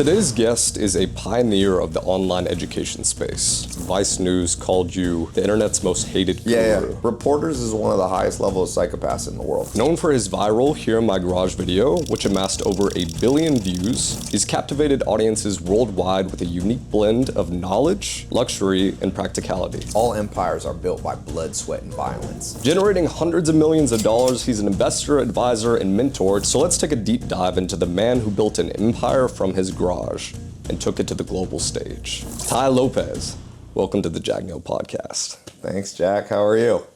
Today's guest is a pioneer of the online education space. Vice News called you the internet's most hated guru. Yeah. Reporters is one of the highest level of psychopaths in the world. Known for his viral Here in My Garage video, which amassed over 1 billion views, he's captivated audiences worldwide with a unique blend of knowledge, luxury, and practicality. All empires are built by blood, sweat, and violence. Generating hundreds of millions of dollars, he's an investor, advisor, and mentor. So let's take a deep dive into the man who built an empire from his garage and took it to the global stage. Ty Lopez, welcome to the Jack Neel Podcast. Thanks, Jack. How are you?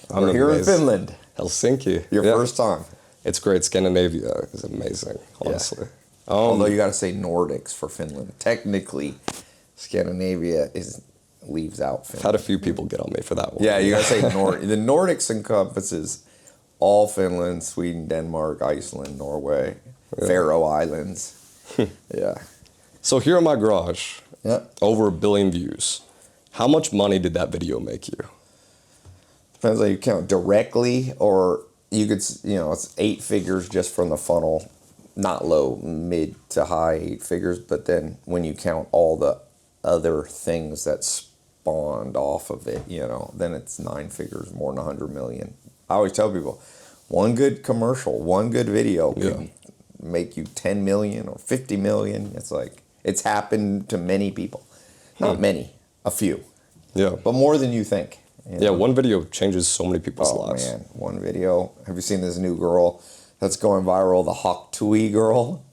We're here in Finland. Helsinki. Your first time. It's great. Scandinavia is amazing, honestly. Yeah. Although you got to say Nordics for Finland. Technically, Scandinavia leaves out Finland. I've had a few people get on me for that one. Yeah, you got to say Nordic. The Nordics encompasses all Finland, Sweden, Denmark, Iceland, Norway, Faroe Islands. Yeah. So Here in My Garage, over 1 billion views. How much money did that video make you? Depends how you count directly, or you could, it's 8 figures just from the funnel, not low, mid to high 8 figures. But then when you count all the other things that spawned off of it, then it's 9 figures, more than 100 million. I always tell people, one good commercial, one good video can make you 10 million or 50 million. It's like, it's happened to many people. Not many, a few. Yeah. But more than you think. Yeah, one video changes so many people's lives. Oh man, one video. Have you seen this new girl that's going viral, the Hawk Tui girl?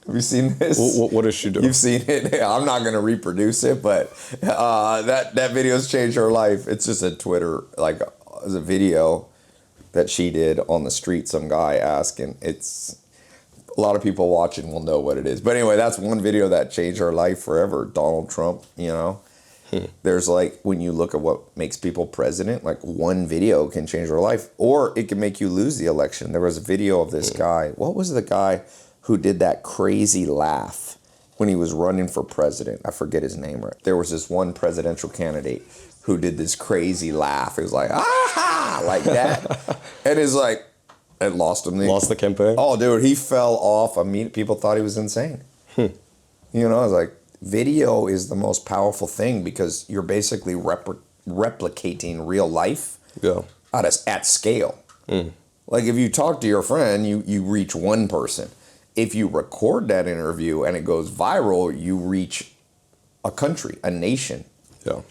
Have you seen this? What does she do? You've seen it. I'm not going to reproduce it, but that video's changed her life. It's just a Twitter, it's a video that she did on the street, some guy asking. It's a lot of people watching will know what it is. But anyway, that's one video that changed her life forever. Donald Trump, There's when you look at what makes people president, one video can change their life, or it can make you lose the election. There was a video of this guy. What was the guy who did that crazy laugh when he was running for president? I forget his name. Right. There was this one presidential candidate who did this crazy laugh. It was like, ah, like that. And it's like, it lost him. Lost the campaign? Oh, dude, he fell off. People thought he was insane. I was like, video is the most powerful thing because you're basically replicating real life at scale. Like if you talk to your friend, you reach one person. If you record that interview and it goes viral, you reach a country, a nation. Yeah.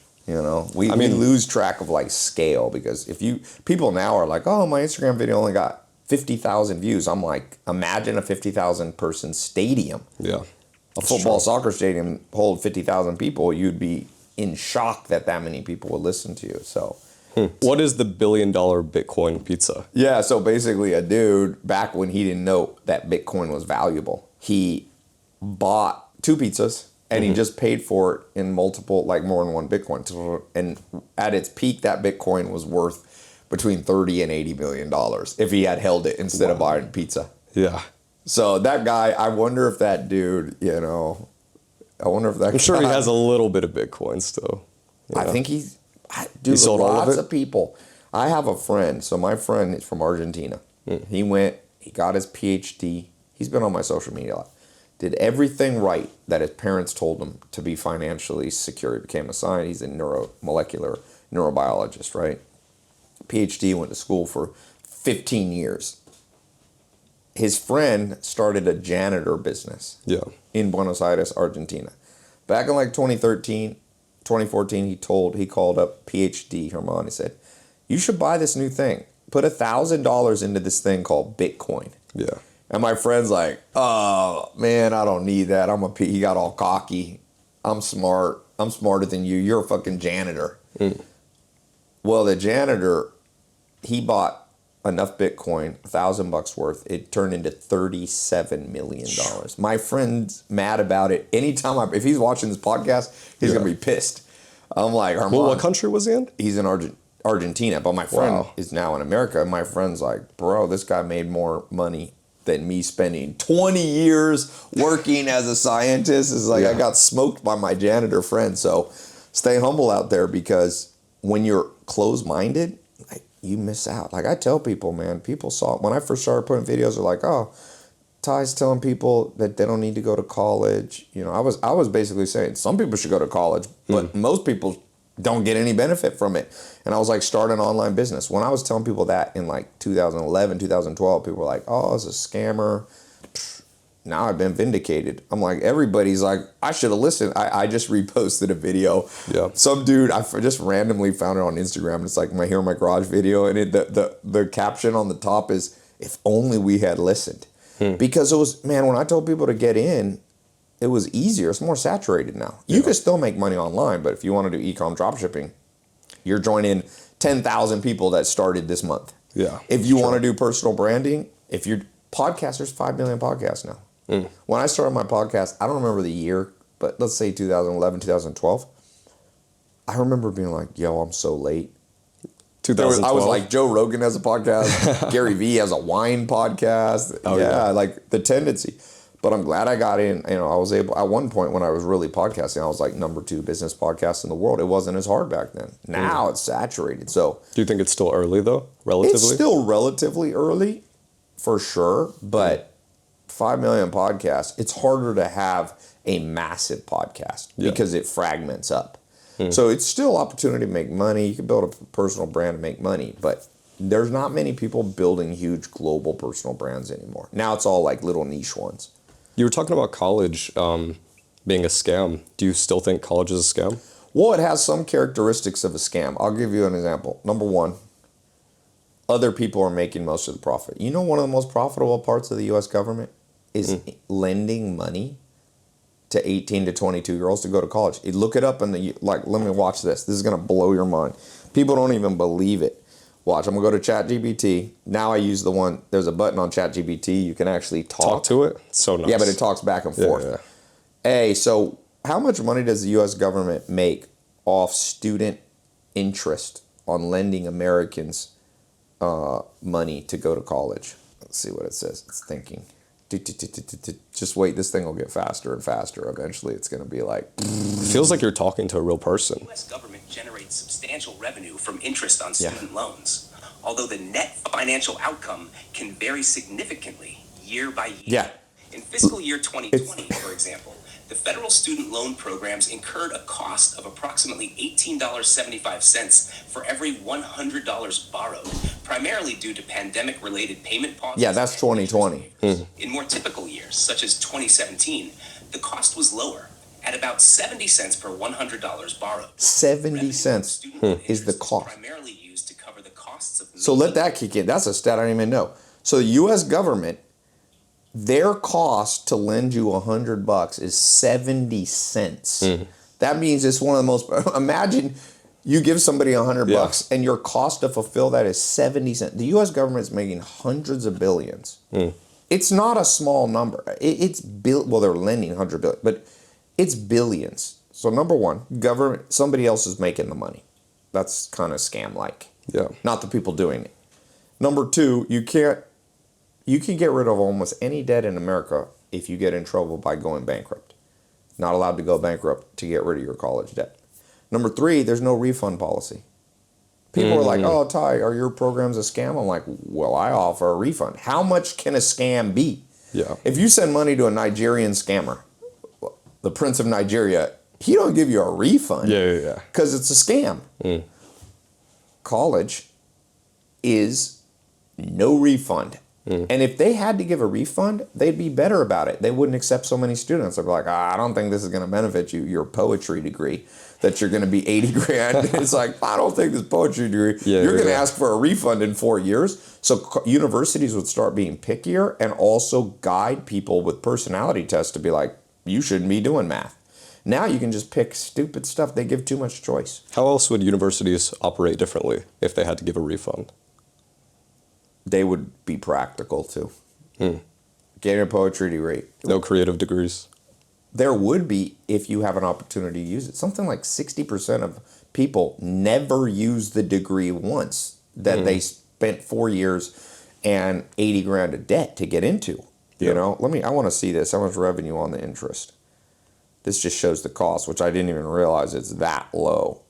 We lose track of scale because people now are like, oh, my Instagram video only got 50,000 views. I'm like, imagine a 50,000 person stadium. Yeah. A football soccer stadium hold 50,000 people. You'd be in shock that many people would listen to you. So, what is the $1 billion Bitcoin pizza? Yeah. So basically, a dude back when he didn't know that Bitcoin was valuable, he bought 2 pizzas and he just paid for it in multiple, more than one Bitcoin. And at its peak, that Bitcoin was worth between $30 and $80 million if he had held it instead of buying pizza. Yeah. So that guy, I wonder if that dude, I'm sure he has a little bit of Bitcoin still. I think he sold lots of people. I have a friend. So my friend is from Argentina. He got his PhD. He's been on my social media a lot. Did everything right that his parents told him to be financially secure. He became a scientist. He's a molecular neurobiologist, right? PhD, went to school for 15 years. His friend started a janitor business in Buenos Aires, Argentina. Back in 2013, 2014, he called up PhD Herman. He said, you should buy this new thing. Put $1,000 into this thing called Bitcoin. Yeah. And my friend's like, oh, man, I don't need that. He got all cocky. I'm smart. I'm smarter than you. You're a fucking janitor. Well, the janitor, he bought enough Bitcoin, $1,000 worth. It turned into $37 million. My friend's mad about it. Anytime if he's watching this podcast, he's going to be pissed. I'm like, Armand, what country was he in? He's in Argentina, but my friend is now in America. And my friend's like, bro, this guy made more money than me spending 20 years working as a scientist. It's like I got smoked by my janitor friend. So stay humble out there because when you're closed-minded, you miss out. I tell people, man, people saw it. When I first started putting videos, they're like, oh, Ty's telling people that they don't need to go to college. You know, I was basically saying some people should go to college, but most people don't get any benefit from it. And I was like, start an online business. When I was telling people that in like 2011, 2012, people were like, oh, it's a scammer. Now I've been vindicated. I'm like, everybody's like, I should have listened. I just reposted a video. Yeah. Some dude, I just randomly found it on Instagram. It's like my Here in My Garage video. And the caption on the top is, if only we had listened. Because it was, man, when I told people to get in, it was easier. It's more saturated now. You can still make money online, but if you want to do e-com dropshipping, you're joining 10,000 people that started this month. Yeah. If you want to do personal branding, if you're podcasters, 5 million podcasts now. When I started my podcast, I don't remember the year, but let's say 2011, 2012. I remember being like, yo, I'm so late. 2012. I was like, Joe Rogan has a podcast. Gary Vee has a wine podcast. Oh, yeah, like the tendency. But I'm glad I got in. You know, I was able, at one point when I was really podcasting, I was like number 2 business podcast in the world. It wasn't as hard back then. Now it's saturated. So do you think it's still early though, relatively? It's still relatively early, for sure. But 5 million podcasts, it's harder to have a massive podcast because it fragments up. So it's still opportunity to make money. You can build a personal brand and make money, but there's not many people building huge global personal brands anymore. Now it's all like little niche ones. You were talking about college being a scam. Do you still think college is a scam? Well, it has some characteristics of a scam. I'll give you an example. Number one, other people are making most of the profit. You know, one of the most profitable parts of the U.S. government is lending money to 18 to 22-year-olds to go to college. You look it up and let me watch this. This is going to blow your mind. People don't even believe it. Watch, I'm going to go to ChatGPT. Now I use the one, there's a button on ChatGPT. You can actually talk to it? So nice. Yeah, but it talks back and forth. Yeah. Hey, so how much money does the U.S. government make off student interest on lending Americans money to go to college? Let's see what it says. It's thinking. Just wait, this thing will get faster and faster. Eventually it's going to be like... It feels like you're talking to a real person. The U.S. government generates substantial revenue from interest on student loans, although the net financial outcome can vary significantly year by year. Yeah. In fiscal year 2020, for example, the federal student loan programs incurred a cost of approximately $18.75 for every $100 borrowed, primarily due to pandemic-related payment pauses. Yeah, that's 2020. In more typical years, such as 2017, the cost was lower, at about 70 cents per $100 borrowed. 70 cents is the cost. Primarily used to cover the costs of... So let that kick in. That's a stat I didn't even know. So the U.S. government, their cost to lend you $100 is 70 cents. That means it's one of the most... Imagine you give somebody $100 and your cost to fulfill that is 70 cents. The U.S. government's making hundreds of billions. It's not a small number. Well, they're lending 100 billion, but it's billions. So number one, government, somebody else is making the money. That's kind of scam-like. Yeah. Not the people doing it. Number two, you can get rid of almost any debt in America if you get in trouble by going bankrupt. Not allowed to go bankrupt to get rid of your college debt. Number three, there's no refund policy. People are like, oh, Ty, are your programs a scam? I'm like, well, I offer a refund. How much can a scam be? Yeah. If you send money to a Nigerian scammer, the Prince of Nigeria, he don't give you a refund. Yeah. Because it's a scam. College is no refund. And if they had to give a refund, they'd be better about it. They wouldn't accept so many students. They'd be like, I don't think this is going to benefit you, your poetry degree, that you're going to be 80 grand. It's like, I don't think this poetry degree, you're going to ask for a refund in 4 years. So universities would start being pickier and also guide people with personality tests to be like, you shouldn't be doing math. Now you can just pick stupid stuff. They give too much choice. How else would universities operate differently if they had to give a refund? They would be practical too. Getting a poetry degree. No creative degrees. There would be if you have an opportunity to use it. Something like 60% of people never use the degree once that they spent 4 years and 80 grand of debt to get into. You know, I want to see this. How much revenue on the interest? This just shows the cost, which I didn't even realize it's that low.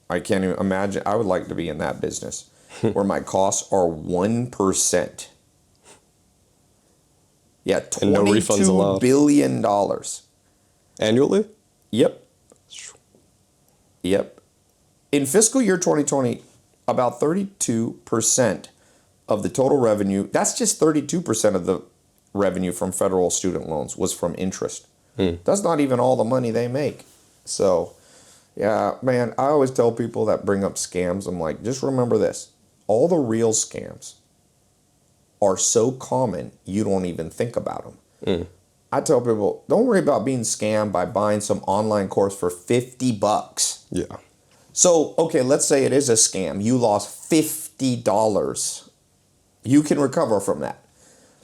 I can't even imagine. I would like to be in that business where my costs are 1%. Yeah, And no refunds $22 allowed. billion. Annually? Yep. Yep. In fiscal year 2020, about 32% of the total revenue, that's just 32% of the revenue from federal student loans was from interest. That's not even all the money they make. So, yeah, man, I always tell people that bring up scams, I'm like, just remember this. All the real scams are so common, you don't even think about them. I tell people, don't worry about being scammed by buying some online course for $50. Yeah. So, okay, let's say it is a scam. You lost $50. You can recover from that.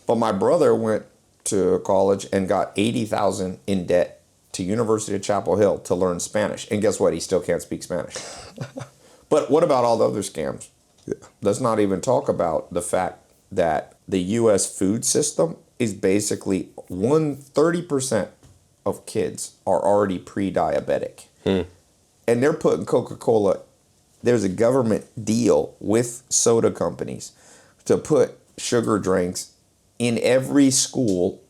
But my brother went to college and got $80,000 in debt to University of Chapel Hill to learn Spanish. And guess what? He still can't speak Spanish. But what about all the other scams? Yeah. Let's not even talk about the fact that the U.S. food system is basically 30% of kids are already pre-diabetic. And they're putting Coca-Cola, there's a government deal with soda companies to put sugar drinks in every school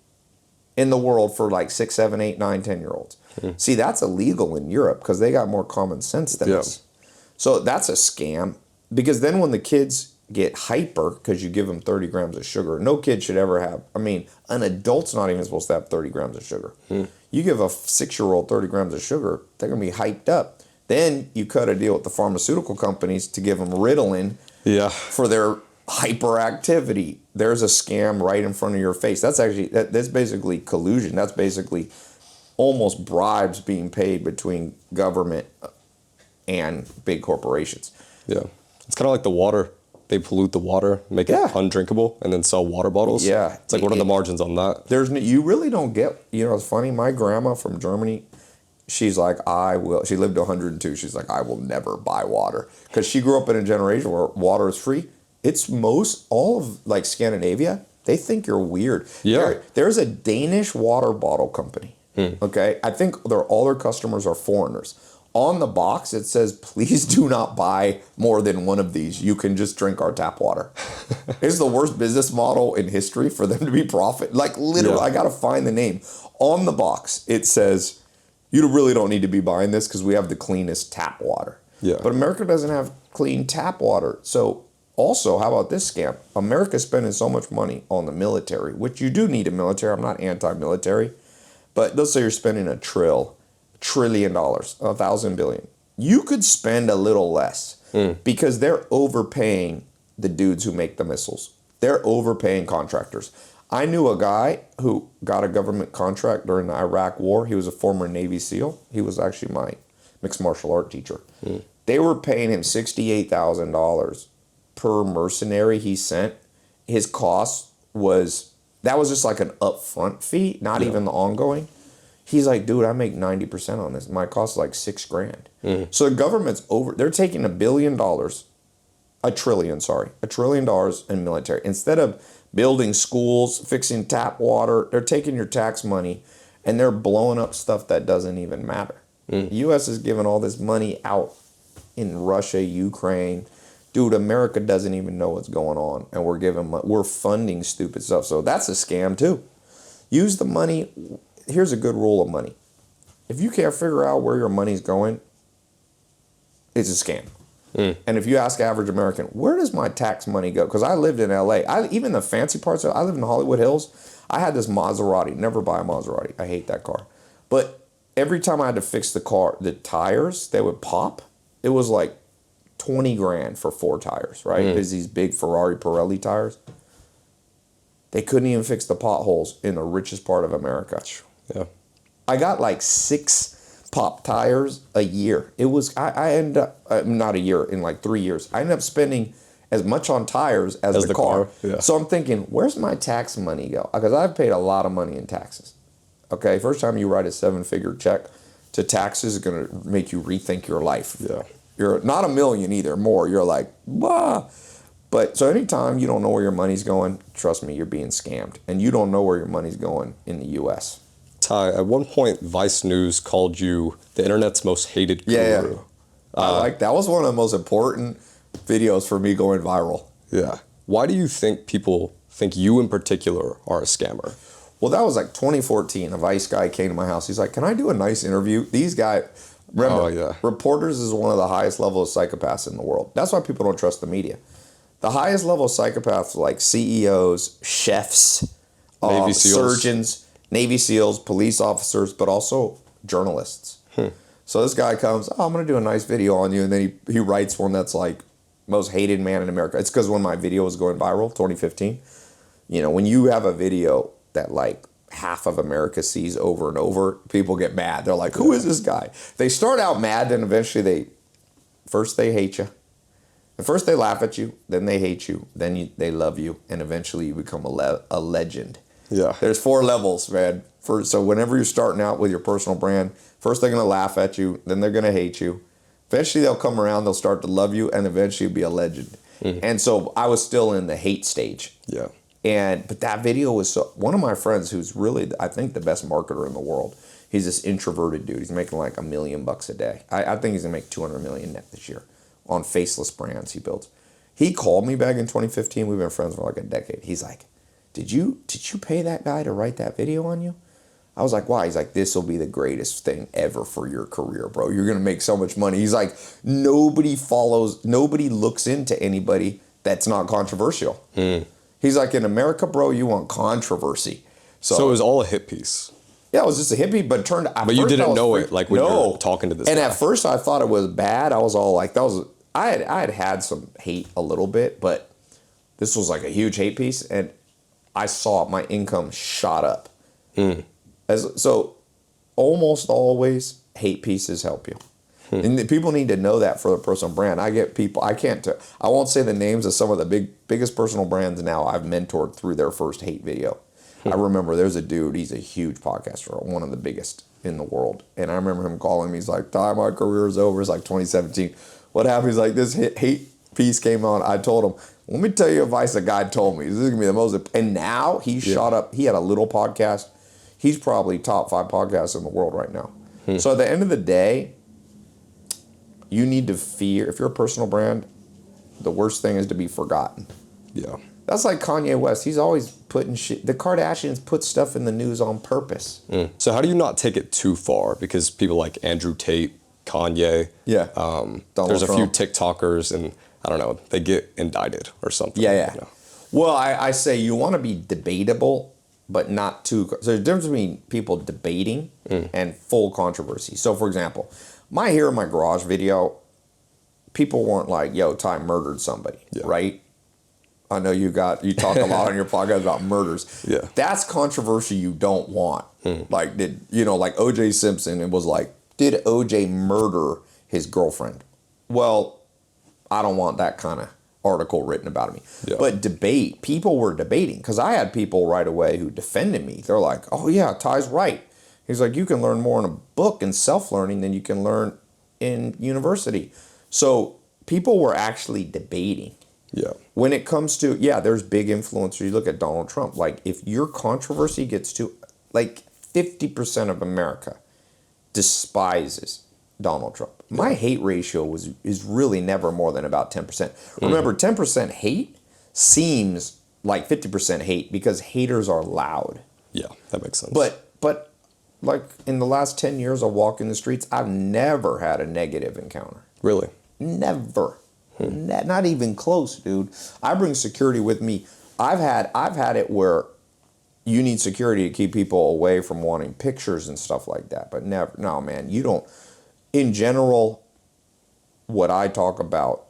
in the world for like 6, 7, 8, 9, 10-year-olds. See, that's illegal in Europe because they got more common sense than us. So that's a scam, because then when the kids get hyper because you give them 30 grams of sugar, no kid should ever have, I mean, an adult's not even supposed to have 30 grams of sugar. You give a 6-year-old 30 grams of sugar, they're going to be hyped up. Then you cut a deal with the pharmaceutical companies to give them Ritalin for their hyperactivity. There's a scam right in front of your face. That's actually, that's basically collusion. That's basically almost bribes being paid between government and big corporations. Yeah. It's kind of like the water. They pollute the water, make it undrinkable, and then sell water bottles. Yeah. It's like, what are the margins on that? You really don't get, it's funny, my grandma from Germany, she's like, she lived to 102. She's like, I will never buy water. Because she grew up in a generation where water is free. It's all of like Scandinavia, they think you're weird. Yeah. There's a Danish water bottle company. Okay. I think all their customers are foreigners. On the box, it says, please do not buy more than one of these. You can just drink our tap water. It's the worst business model in history for them to be profit. Like literally, I got to find the name. On the box, it says, you really don't need to be buying this because we have the cleanest tap water. Yeah. But America doesn't have clean tap water. So also, how about this scam? America's spending so much money on the military, which you do need a military. I'm not anti-military. But let's say you're spending $1 trillion, 1,000 billion. You could spend a little less because they're overpaying the dudes who make the missiles. They're overpaying contractors. I knew a guy who got a government contract during the Iraq War. He was a former Navy SEAL. He was actually my mixed martial art teacher. They were paying him $68,000 per mercenary he sent. His cost that was just like an upfront fee, not even the ongoing. He's like, dude, I make 90% on this. My cost is like $6,000. So the government's they're taking $1 trillion in military. Instead of building schools, fixing tap water, they're taking your tax money and they're blowing up stuff that doesn't even matter. The U.S. is giving all this money out in Russia, Ukraine. Dude, America doesn't even know what's going on, and we're funding stupid stuff. So that's a scam too. Use the money. Here's a good rule of money. If you can't figure out where your money's going, it's a scam. And if you ask average American, where does my tax money go? Because I lived in L.A. Even the fancy parts I live in Hollywood Hills. I had this Maserati. Never buy a Maserati. I hate that car. But every time I had to fix the tires, they would pop. It was like 20 grand for 4 tires, right? There's these big Ferrari Pirelli tires. They couldn't even fix the potholes in the richest part of America. Yeah. I got like 6 pop tires a year. It was, I ended up, not a year, in like 3 years. I ended up spending as much on tires as the car. Yeah. So I'm thinking, where's my tax money go? Because I've paid a lot of money in taxes. Okay, first time you write a 7-figure check to taxes is going to make you rethink your life. Yeah. You're not $1 million either, more. You're like, bah. But so anytime you don't know where your money's going, trust me, you're being scammed. And you don't know where your money's going in the U.S. Ty, at one point, Vice News called you the internet's most hated guru. Yeah. That was one of the most important videos for me going viral. Yeah. Why do you think people think you in particular are a scammer? Well, that was like 2014. A Vice guy came to my house. He's like, "Can I do a nice interview?" These guys, remember, reporters is one of the highest level of psychopaths in the world. That's why people don't trust the media. The highest level of psychopaths are like CEOs, chefs, Navy SEALs. surgeons, Navy SEALs, police officers, but also journalists. So this guy comes, "Oh, I'm going to do a nice video on you," and then he writes one that's like, "Most hated man in America." It's because when my video was going viral, 2015, you know, when you have a video that like half of America sees over and over, people get mad. They're like, "Who is this guy?" They start out mad, then eventually they hate you. At first they laugh at you, then they hate you, then they love you, and eventually you become a legend. Yeah. There's 4 levels, man. So whenever you're starting out with your personal brand, first they're going to laugh at you, then they're going to hate you. Eventually they'll come around, they'll start to love you, and eventually you'll be a legend. And so I was still in the hate stage. Yeah. But that video was one of my friends who's really, I think, the best marketer in the world. He's this introverted dude. He's making like $1 million a day. I think he's gonna make 200 million net this year on faceless brands he builds. He called me back in 2015. We've been friends for like a decade. He's like, did you pay that guy to write that video on you? I was like, why? He's like, this will be the greatest thing ever for your career, bro. You're going to make so much money. He's like, nobody looks into anybody that's not controversial. He's like, in America, bro, you want controversy. So it was all a hit piece. Yeah, it was just a hippie, but turned out. But you didn't know it, like when you were talking to this guy. At first I thought it was bad. I was all like, I had some hate a little bit, but this was like a huge hate piece, and I saw my income shot up. So almost always hate pieces help you. And people need to know that for a personal brand. I get people, I won't say the names of some of the biggest personal brands now I've mentored through their first hate video. I remember there's a dude, he's a huge podcaster, one of the biggest in the world. And I remember him calling me, he's like, "Ty, my career's over." It's like 2017. What happened? He's like, this hate piece came on. I told him, "Let me tell you advice a guy told me. This is going to be the most," and now he's shot up. He had a little podcast. He's probably top 5 podcasts in the world right now. So at the end of the day, you need to fear, if you're a personal brand, the worst thing is to be forgotten. Yeah. That's like Kanye West. He's always putting shit. The Kardashians put stuff in the news on purpose. So how do you not take it too far? Because people like Andrew Tate, Kanye, there's a few TikTokers, and I don't know, they get indicted or something. Yeah. You know? Well, I say you want to be debatable, but not too. So there's a difference between people debating and full controversy. So, for example, my Here in My Garage video, people weren't like, "Yo, Ty murdered somebody," right? I know you talk a lot on your podcast about murders. Yeah. That's controversy you don't want. Like, like O.J. Simpson, it was like, did O.J. murder his girlfriend? Well, I don't want that kind of article written about me. Yeah. But people were debating, because I had people right away who defended me. They're like, "Oh yeah, Ty's right." He's like, "You can learn more in a book and self-learning than you can learn in university." So people were actually debating. Yeah. When it comes to, there's big influencers. You look at Donald Trump. Like, if your controversy gets to, like, 50% of America despises Donald Trump. My hate ratio is really never more than about 10%. Remember, 10% hate seems like 50% hate because haters are loud. Yeah, that makes sense. But like in the last 10 years of walking the streets, I've never had a negative encounter. Really? Never. Not even close, dude. I bring security with me. I've had it where you need security to keep people away from wanting pictures and stuff like that. But never, no, man, you don't. In general, what I talk about,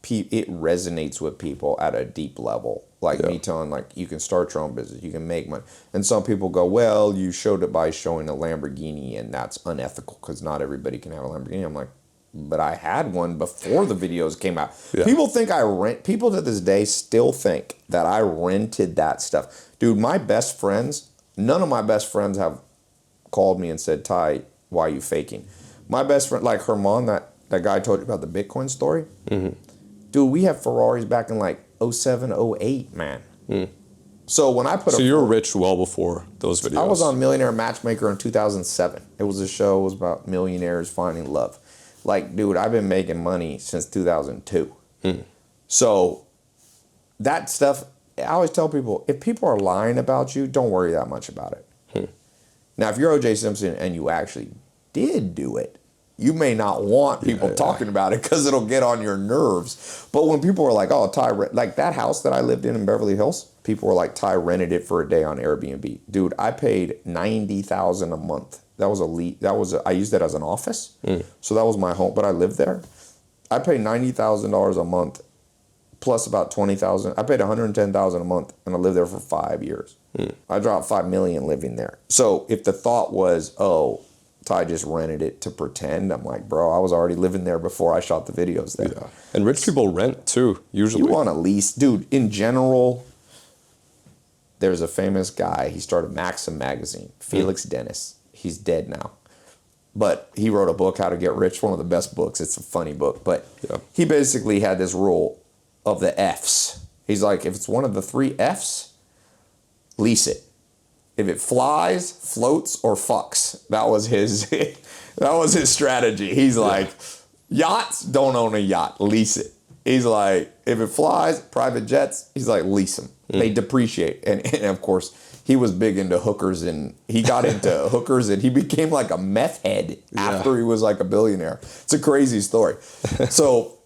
it resonates with people at a deep level. Like me telling, like, you can start your own business, you can make money. And some people go, "Well, you showed it by showing a Lamborghini, and that's unethical because not everybody can have a Lamborghini." I'm like, but I had one before the videos came out. Yeah. People think people to this day still think that I rented that stuff. Dude, my best friends, none of my best friends have called me and said, "Ty, why are you faking?" My best friend, like Herman, that guy I told you about the Bitcoin story. Dude, we have Ferraris back in like 07, 08, man. So when I put So you were rich well before those videos. I was on Millionaire Matchmaker in 2007. It was a show, it was about millionaires finding love. Like, dude, I've been making money since 2002. So that stuff, I always tell people, if people are lying about you, don't worry that much about it. Now, if you're O.J. Simpson and you actually did do it, you may not want people talking about it because it'll get on your nerves. But when people are like, oh, Ty, like that house that I lived in Beverly Hills, people were like, Ty rented it for a day on Airbnb. Dude, I paid $90,000 a month. That was I used that as an office. So that was my home, but I lived there. I paid $90,000 a month plus about $20,000. I paid $110,000 a month, and I lived there for 5 years. I dropped $5 million living there. So if the thought was, oh, Ty just rented it to pretend, I'm like, bro, I was already living there before I shot the videos there. Yeah. And rich people rent too, usually. You want to lease, dude. In general, there's a famous guy. He started Maxim magazine, Felix Dennis. He's dead now. But he wrote a book, How to Get Rich, one of the best books. It's a funny book. But he basically had this rule of the F's. He's like, if it's one of the 3 F's, lease it. If it flies, floats, or fucks. That was his strategy. He's like, yachts, don't own a yacht, lease it. He's like, if it flies, private jets, he's like, lease them. They depreciate. And of course, he was big into hookers, and he got into hookers, and he became like a meth head after he was like a billionaire. It's a crazy story. So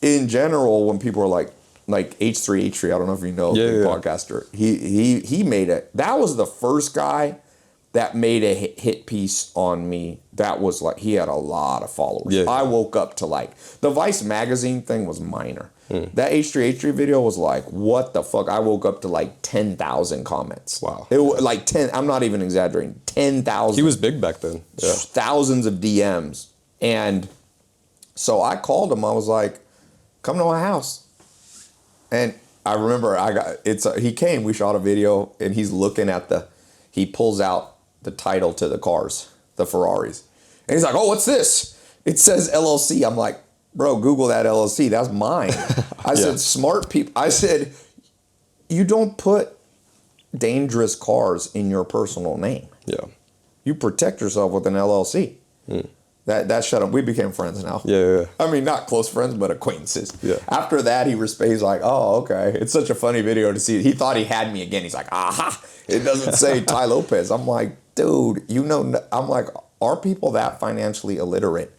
in general, when people are like H3, I don't know if you know, podcaster, he made it. That was the first guy that made a hit piece on me. That was like, he had a lot of followers. I woke up to like, the Vice magazine thing was minor. That H3 video was like, what the fuck? I woke up to like 10,000 comments. Wow. It was like 10, I'm not even exaggerating, 10,000. He was big back then. Yeah. Thousands of DMs. And so I called him. I was like, come to my house. And I remember he came, we shot a video, and he's looking at he pulls out the title to the cars, the Ferraris. And he's like, oh, what's this? It says LLC. I'm like, bro, Google that LLC. That's mine. I said, smart people. I said, you don't put dangerous cars in your personal name. Yeah. You protect yourself with an LLC. That shut up. We became friends now. Yeah. I mean, not close friends, but acquaintances. Yeah. After that, he's like, oh, okay. It's such a funny video to see. He thought he had me again. He's like, aha, it doesn't say Ty Lopez. I'm like, dude, I'm like, are people that financially illiterate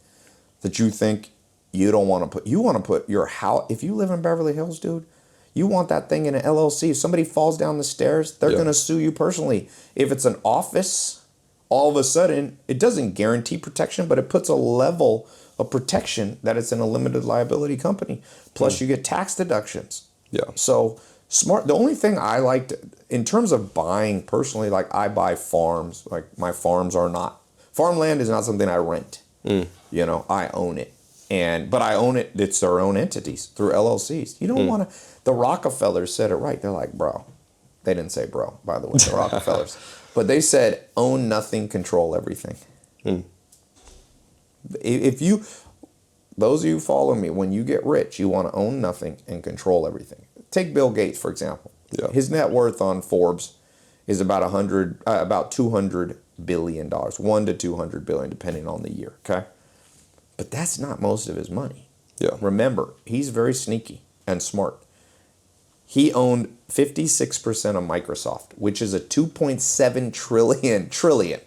that you think you want to put your house, if you live in Beverly Hills, dude, you want that thing in an LLC. If somebody falls down the stairs, they're going to sue you personally. If it's an office, all of a sudden, it doesn't guarantee protection, but it puts a level of protection that it's in a limited liability company. Plus, you get tax deductions. Yeah. So, smart. The only thing I liked, in terms of buying personally, like I buy farms. Like my farms are not, farmland is not something I rent. You know, I own it. But I own it, it's their own entities through LLCs. You don't want to, the Rockefellers said it right. They're like, bro. They didn't say bro, by the way, the Rockefellers. But they said, own nothing, control everything. If you, those of you who follow me, when you get rich, you want to own nothing and control everything. Take Bill Gates, for example. Yeah. His net worth on Forbes is about $200 billion, $1 to 200 billion, depending on the year. Okay. But that's not most of his money. Yeah. Remember, he's very sneaky and smart. He owned 56% of Microsoft, which is a 2.7 trillion.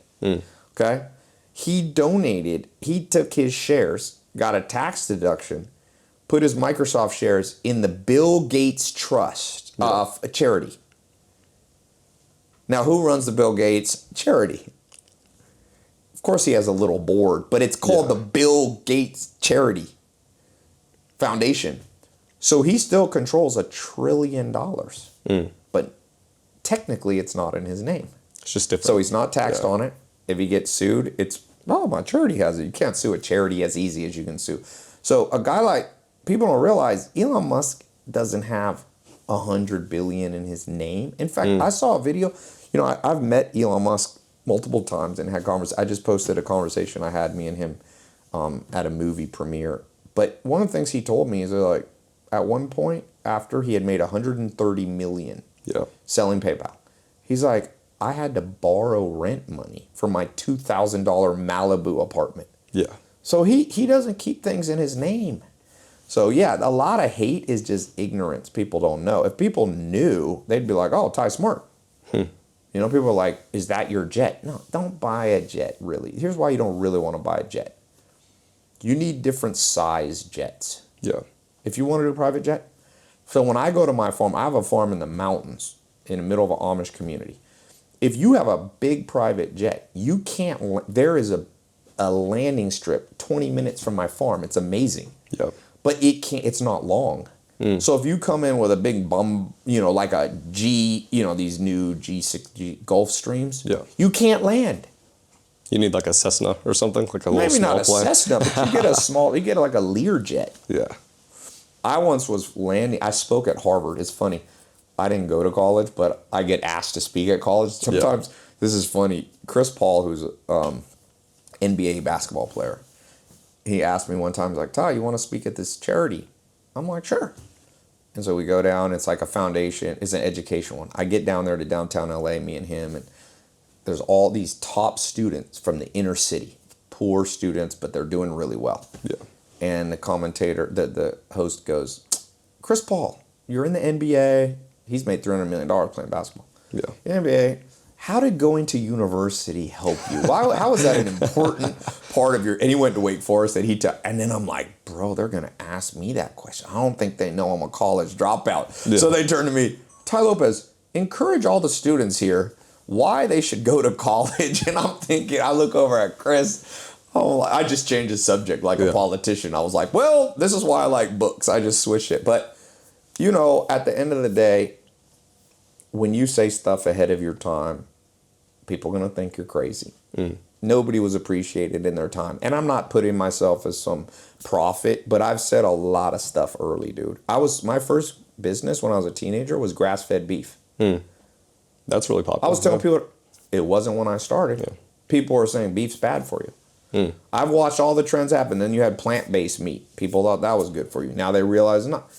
Okay? He took his shares, got a tax deduction, put his Microsoft shares in the Bill Gates Trust, a charity. Now, who runs the Bill Gates charity? Of course, he has a little board, but it's called the Bill Gates Charity Foundation. So he still controls $1 trillion, but technically it's not in his name. It's just different. So he's not taxed on it. If he gets sued, my charity has it. You can't sue a charity as easy as you can sue. So a guy like, people don't realize Elon Musk doesn't have $100 billion in his name. In fact, I saw a video. I've met Elon Musk multiple times and had conversations. I just posted a conversation I had, me and him, at a movie premiere. But one of the things he told me is like, at one point after he had made $130 million selling PayPal, he's like, I had to borrow rent money for my $2,000 Malibu apartment. Yeah. So he doesn't keep things in his name. So yeah, a lot of hate is just ignorance. People don't know. If people knew, they'd be like, oh, Ty's smart. You know, people are like, is that your jet? No, don't buy a jet, really. Here's why you don't really want to buy a jet. You need different size jets. Yeah. If you want to do a private jet. So when I go to my farm, I have a farm in the mountains in the middle of an Amish community. If you have a big private jet, you can't, there is a landing strip 20 minutes from my farm. It's amazing. Yeah. But it's not long. So if you come in with a big bum, you know, like a G, you know, these new G6 Gulfstreams, you can't land. You need like a Cessna or something, like a little Maybe small not a plane. Cessna, but you get like a Learjet. Yeah. I once was landing, I spoke at Harvard. It's funny. I didn't go to college, but I get asked to speak at college. Sometimes, this is funny. Chris Paul, who's an NBA basketball player, he asked me one time, he's like, Ty, you want to speak at this charity? I'm like, sure. And so we go down, it's like a foundation, it's an education one. I get down there to downtown LA, me and him, and there's all these top students from the inner city, poor students, but they're doing really well. Yeah. And the commentator, the host goes, Chris Paul, you're in the NBA. He's made $300 million playing basketball. Yeah. NBA, how did going to university help you? How is that an important part of your, and he went to Wake Forest and and then I'm like, bro, they're going to ask me that question. I don't think they know I'm a college dropout. Yeah. So they turn to me, Ty Lopez, encourage all the students here why they should go to college. And I'm thinking, I look over at Chris, I just changed the subject like a politician. I was like, well, this is why I like books. I just switched it. But, you know, at the end of the day, when you say stuff ahead of your time, people are going to think you're crazy. Nobody was appreciated in their time. And I'm not putting myself as some prophet, but I've said a lot of stuff early, dude. My first business when I was a teenager was grass-fed beef. That's really popular. I was telling people, it wasn't when I started. Yeah. People were saying beef's bad for you. I've watched all the trends happen. Then you had plant-based meat. People thought that was good for you. Now they realize not.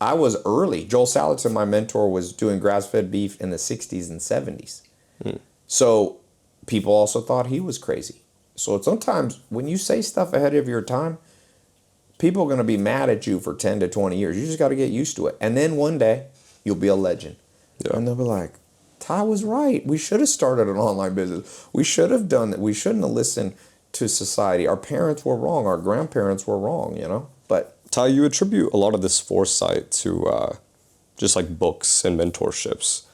I was early. Joel Salatin, my mentor, was doing grass-fed beef in the 60s and 70s. So people also thought he was crazy. So sometimes when you say stuff ahead of your time, people are going to be mad at you for 10 to 20 years. You just got to get used to it. And then one day, you'll be a legend. Yeah. And they'll be like, Ty was right. We should have started an online business. We should have done that. We shouldn't have listened to society. Our parents were wrong. Our grandparents were wrong, you know? But Ty, you attribute a lot of this foresight to just like books and mentorships.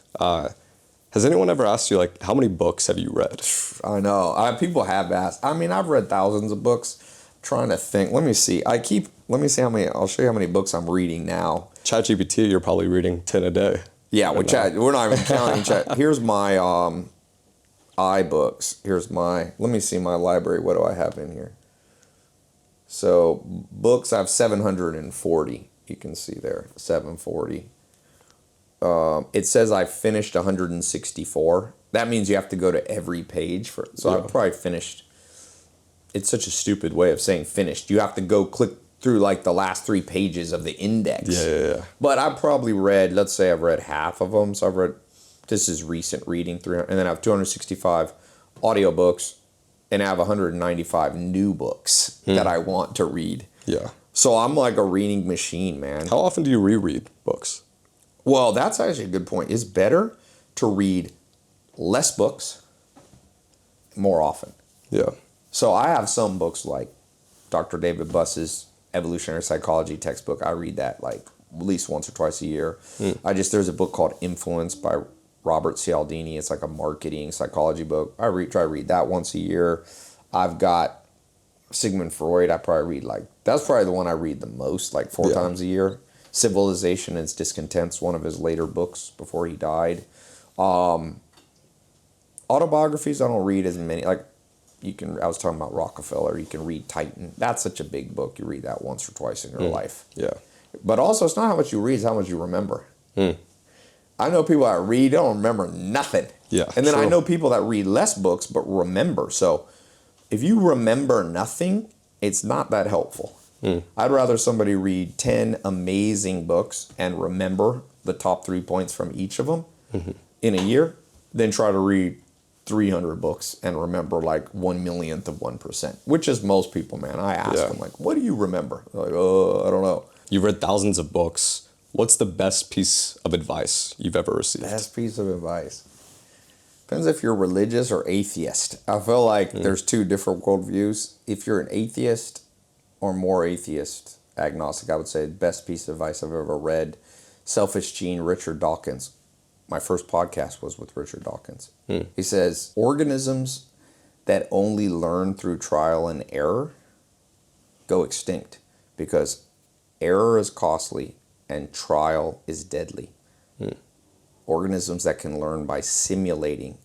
Has anyone ever asked you, like, how many books have you read? I know. People have asked. I mean, I've read thousands of books. I'm trying to think. Let me see. Let me see how many. I'll show you how many books I'm reading now. ChatGPT, you're probably reading 10 a day. Yeah, we're not even counting Chat. Here's my iBooks. Let me see my library. What do I have in here? So books, I have 740. You can see there, 740. It says I finished 164. That means you have to go to every page I've probably finished. It's such a stupid way of saying finished. You have to go click through like the last 3 pages of the index. Yeah. But I've probably read, let's say I've read half of them. So this is recent reading, 300, and then I have 265 audiobooks, and I have 195 new books that I want to read. Yeah. So I'm like a reading machine, man. How often do you reread books? Well, that's actually a good point. It's better to read less books more often. Yeah. So I have some books like Dr. David Buss's Evolutionary Psychology textbook. I read that like at least once or twice a year. There's a book called Influence by Robert Cialdini. It's like a marketing psychology book. I try to read that once a year. I've got Sigmund Freud. That's probably the one I read the most, like 4 times a year. Civilization and Its Discontents, one of his later books before he died. Autobiographies, I don't read as many. Like I was talking about Rockefeller. You can read Titan. That's such a big book. You read that once or twice in your life. Yeah. But also, it's not how much you read; it's how much you remember. I know people that read don't remember nothing. Yeah. And then I know people that read less books but remember. So if you remember nothing, it's not that helpful. I'd rather somebody read 10 amazing books and remember the top 3 points from each of them in a year than try to read 300 books and remember like 1/1,000,000 of 1%, which is most people, man. I ask them like, what do you remember? They're like, I don't know. You've read thousands of books. What's the best piece of advice you've ever received? Best piece of advice. Depends if you're religious or atheist. I feel like there's two different worldviews. If you're an atheist or more atheist, agnostic, I would say the best piece of advice I've ever read, Selfish Gene, Richard Dawkins. My first podcast was with Richard Dawkins. He says, organisms that only learn through trial and error go extinct because error is costly and trial is deadly. Organisms that can learn by simulating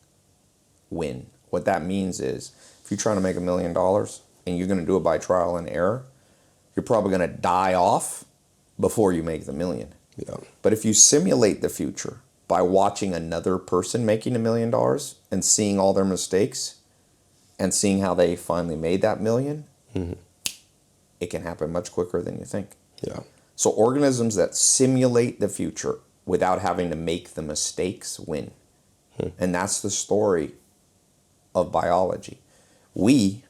win. What that means is, if you're trying to make $1 million and you're going to do it by trial and error, you're probably going to die off before you make the million. Yeah. But if you simulate the future by watching another person making $1 million and seeing all their mistakes and seeing how they finally made that million, it can happen much quicker than you think. Yeah. So organisms that simulate the future without having to make the mistakes win. And that's the story of biology. We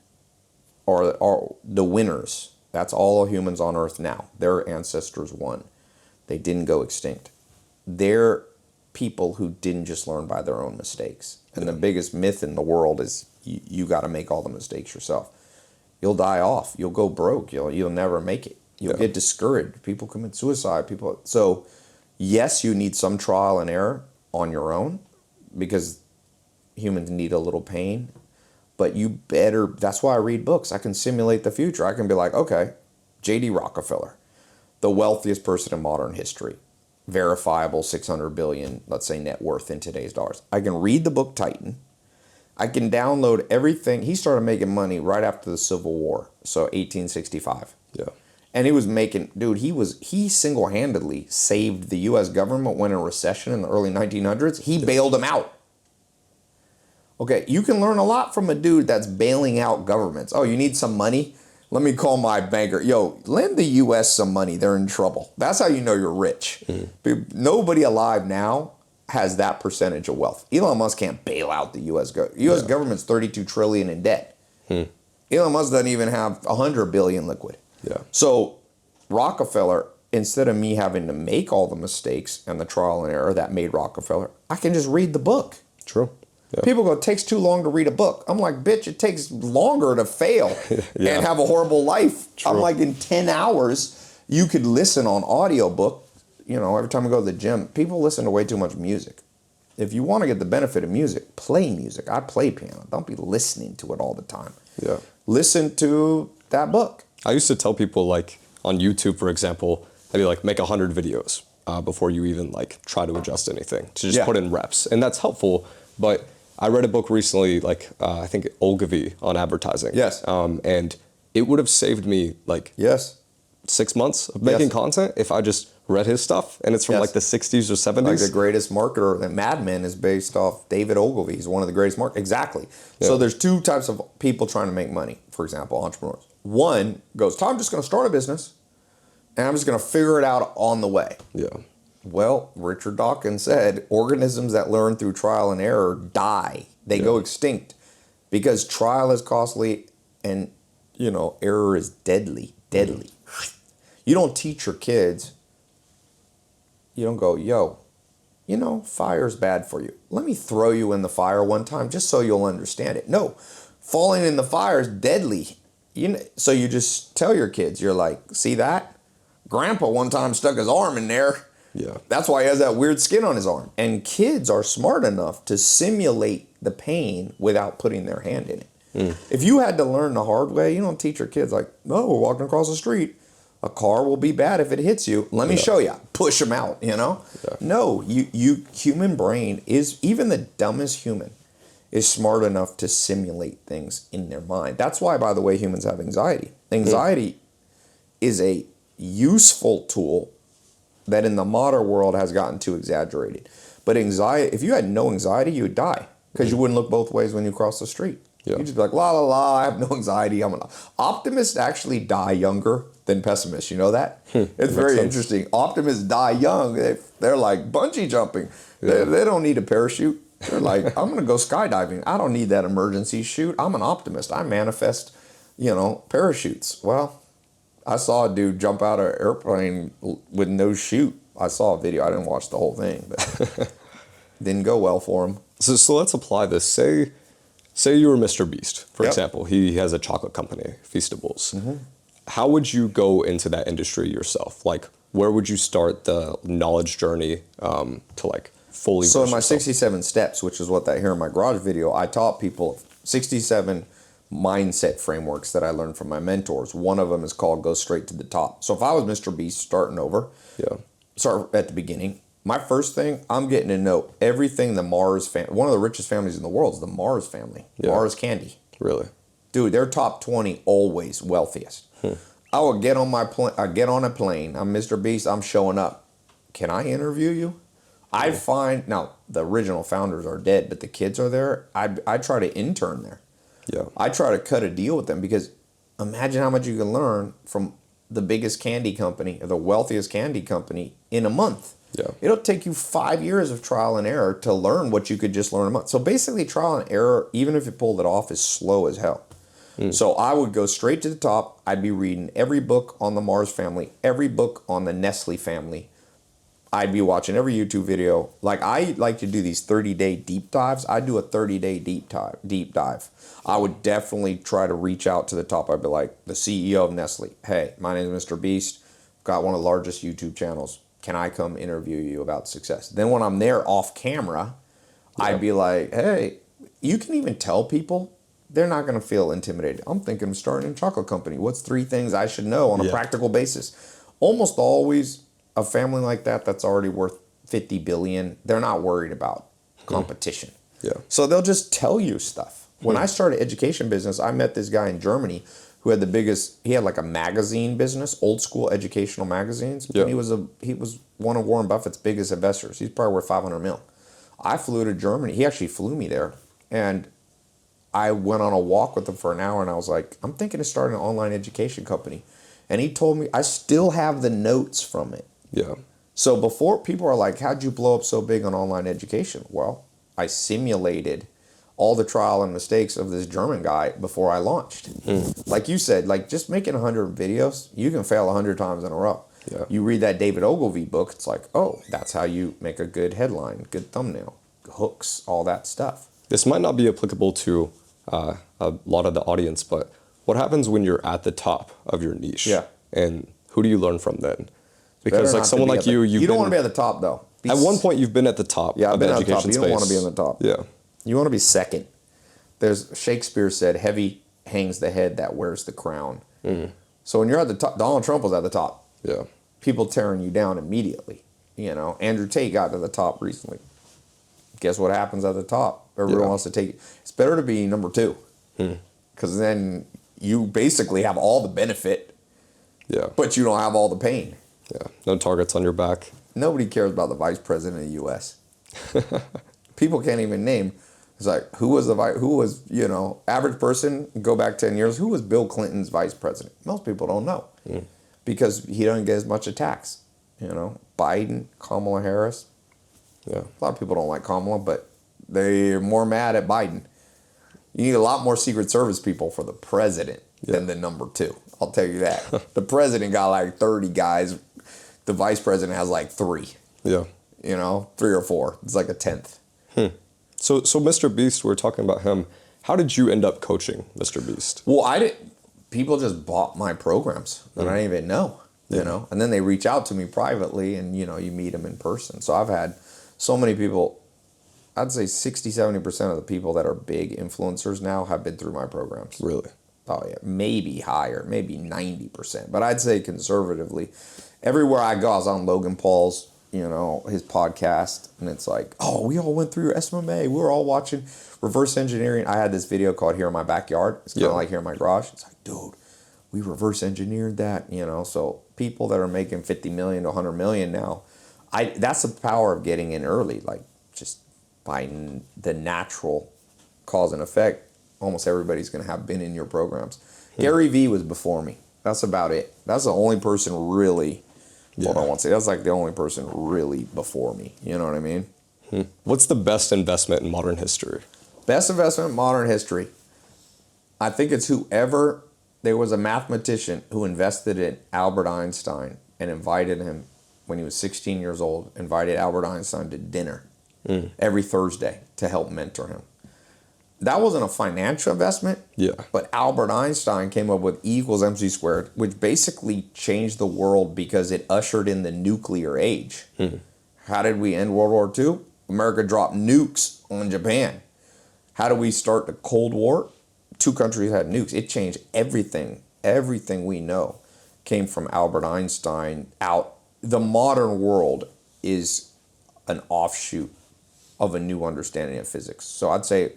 are the winners. That's all humans on Earth now. Their ancestors won. They didn't go extinct. They're people who didn't just learn by their own mistakes. And the biggest myth in the world is you got to make all the mistakes yourself. You'll die off. You'll go broke. You'll never make it. You'll get discouraged. People commit suicide. So yes, you need some trial and error on your own because humans need a little pain. But you better, that's why I read books. I can simulate the future. I can be like, okay, J.D. Rockefeller, the wealthiest person in modern history, verifiable 600 billion, let's say, net worth in today's dollars. I can read the book Titan. I can download everything. He started making money right after the Civil War, so 1865. Yeah. And he was making, dude, he single-handedly saved the U.S. government when in a recession in the early 1900s. He bailed them out. Okay, you can learn a lot from a dude that's bailing out governments. Oh, you need some money? Let me call my banker. Yo, lend the U.S. some money. They're in trouble. That's how you know you're rich. Nobody alive now has that percentage of wealth. Elon Musk can't bail out the U.S. government. U.S. government's $32 trillion in debt. Elon Musk doesn't even have $100 billion liquid. Yeah. So Rockefeller, instead of me having to make all the mistakes and the trial and error that made Rockefeller, I can just read the book. True. Yeah. People go, it takes too long to read a book. I'm like, bitch, it takes longer to fail and have a horrible life. True. I'm like, in 10 hours, you could listen on audiobook. You know, every time I go to the gym, people listen to way too much music. If you want to get the benefit of music, play music. I play piano. Don't be listening to it all the time. Yeah. Listen to that book. I used to tell people, like, on YouTube, for example, I'd be like, make 100 videos before you even, like, try to adjust anything, to just put in reps. And that's helpful, but I read a book recently, like, I think Ogilvy on advertising. Yes. And it would have saved me, like, 6 months of making content if I just read his stuff. And it's from, like, the 60s or 70s. Like the greatest marketer, that Mad Men is based off David Ogilvy. He's one of the greatest marketers. Exactly. Yeah. So there's two types of people trying to make money, for example, entrepreneurs. One goes, I'm just going to start a business, and I'm just going to figure it out on the way. Yeah. Well, Richard Dawkins said, organisms that learn through trial and error die. They go extinct because trial is costly and, you know, error is deadly. You don't teach your kids, you don't go, yo, you know, fire's bad for you. Let me throw you in the fire one time just so you'll understand it. No, falling in the fire is deadly. You know, so you just tell your kids, you're like, see that? Grandpa one time stuck his arm in there. Yeah. That's why he has that weird skin on his arm. And kids are smart enough to simulate the pain without putting their hand in it. If you had to learn the hard way, you don't teach your kids like, no, we're walking across the street. A car will be bad if it hits you. Let me show you. Push them out, you know? Yeah. No, you human brain is, even the dumbest human is smart enough to simulate things in their mind. That's why, by the way, humans have anxiety. Anxiety is a useful tool that in the modern world has gotten too exaggerated. But anxiety, if you had no anxiety, you would die because you wouldn't look both ways when you cross the street. Yeah. You'd just be like, la, la, la, I have no anxiety. Optimists actually die younger than pessimists. You know that? It's very interesting. Optimists die young. They're like bungee jumping. Yeah. They don't need a parachute. They're like, I'm going to go skydiving. I don't need that emergency chute. I'm an optimist. I manifest, you know, parachutes. Well, I saw a dude jump out of an airplane with no chute. I saw a video. I didn't watch the whole thing, but didn't go well for him. So let's apply this. Say you were Mr. Beast, for Yep. example. He has a chocolate company, Feastables. Mm-hmm. How would you go into that industry yourself? Like, where would you start the knowledge journey to like fully? So in my yourself? 67 steps, which is what that here in my garage video, I taught people 67 mindset frameworks that I learned from my mentors. One of them is called Go Straight to the Top. So if I was Mr. Beast starting over, start at the beginning. My first thing, I'm getting to know everything the Mars family, one of the richest families in the world is the Mars family. Yeah. Mars Candy. Really? Dude, they're top 20 always wealthiest. I would get on my plane. I get on a plane. I'm Mr. Beast. I'm showing up. Can I interview you? I find now the original founders are dead, but the kids are there. I try to intern there. Yeah. I try to cut a deal with them because imagine how much you can learn from the biggest candy company or the wealthiest candy company in a month. Yeah. It'll take you 5 years of trial and error to learn what you could just learn in a month. So basically trial and error, even if you pulled it off, is slow as hell. So I would go straight to the top. I'd be reading every book on the Mars family, every book on the Nestle family. I'd be watching every YouTube video. Like I like to do these 30-day deep dives. I do a 30-day deep dive. I would definitely try to reach out to the top. I'd be like, the CEO of Nestle. Hey, my name is Mr. Beast. Got one of the largest YouTube channels. Can I come interview you about success? Then when I'm there off camera, I'd be like, hey, you can even tell people. They're not going to feel intimidated. I'm thinking of starting a chocolate company. What's 3 things I should know on a practical basis? Almost always a family like that that's already worth 50 billion, they're not worried about competition. Yeah. So they'll just tell you stuff. When I started education business, I met this guy in Germany who had the biggest, he had like a magazine business, old school educational magazines. Yeah. And he was one of Warren Buffett's biggest investors. He's probably worth 500 mil. I flew to Germany. He actually flew me there. And I went on a walk with him for an hour and I was like, I'm thinking of starting an online education company. And he told me, I still have the notes from it. Yeah. So before people are like, how'd you blow up so big on online education? Well, I simulated all the trial and mistakes of this German guy before I launched. Like you said, like just making 100 videos, you can fail 100 times in a row. Yeah. You read that David Ogilvy book, it's like, oh, that's how you make a good headline, good thumbnail, hooks, all that stuff. This might not be applicable to a lot of the audience, but what happens when you're at the top of your niche? Yeah. And who do you learn from then? Because Better like not someone to be like at you, you don't want to be at the top though. At one point you've been at the top. Yeah, I've of been the at the top. education You don't want to be space. on the top. Yeah. You want to be second. There's Shakespeare said, heavy hangs the head that wears the crown. So when you're at the top, Donald Trump was at the top. Yeah. People tearing you down immediately. You know, Andrew Tate got to the top recently. Guess what happens at the top? Everyone wants to take it. It's better to be number 2. Because then you basically have all the benefit, Yeah. but you don't have all the pain. Yeah. No targets on your back. Nobody cares about the vice president of the U.S. People can't even name. It's like, who was, you know, average person, go back 10 years, who was Bill Clinton's vice president? Most people don't know because he doesn't get as much attacks. You know, Biden, Kamala Harris. Yeah. A lot of people don't like Kamala, but they're more mad at Biden. You need a lot more Secret Service people for the president than the number 2. I'll tell you that. The president got like 30 guys. The vice president has like 3. Yeah. You know, 3 or 4. It's like a 10th. So Mr. Beast, we're talking about him. How did you end up coaching Mr. Beast? Well, people just bought my programs that I didn't even know, you know, and then they reach out to me privately and, you know, you meet them in person. So I've had so many people, I'd say 60-70% of the people that are big influencers now have been through my programs. Really? Oh yeah, maybe higher, maybe 90%. But I'd say conservatively, everywhere I go, I was on Logan Paul's, you know, his podcast, and it's like, oh, we all went through your SMMA. We were all watching reverse engineering. I had this video called Here in My Backyard. It's kind of like Here in My Garage. It's like, dude, we reverse engineered that, you know. So people that are making 50 million to 100 million now, that's the power of getting in early, like just by the natural cause and effect. Almost everybody's going to have been in your programs. Gary Vee was before me. That's about it. That's the only person really, well, I won't say, that's like the only person really before me. You know what I mean? What's the best investment in modern history? Best investment in modern history. I think it's whoever There was a mathematician who invested in Albert Einstein and invited him when he was 16 years old, invited Albert Einstein to dinner every Thursday to help mentor him. That wasn't a financial investment, but Albert Einstein came up with E equals MC squared, which basically changed the world because it ushered in the nuclear age. How did we end World War II? America dropped nukes on Japan. How did we start the Cold War? 2 countries had nukes. It changed everything. Everything we know came from Albert Einstein out. The modern world is an offshoot of a new understanding of physics. So I'd say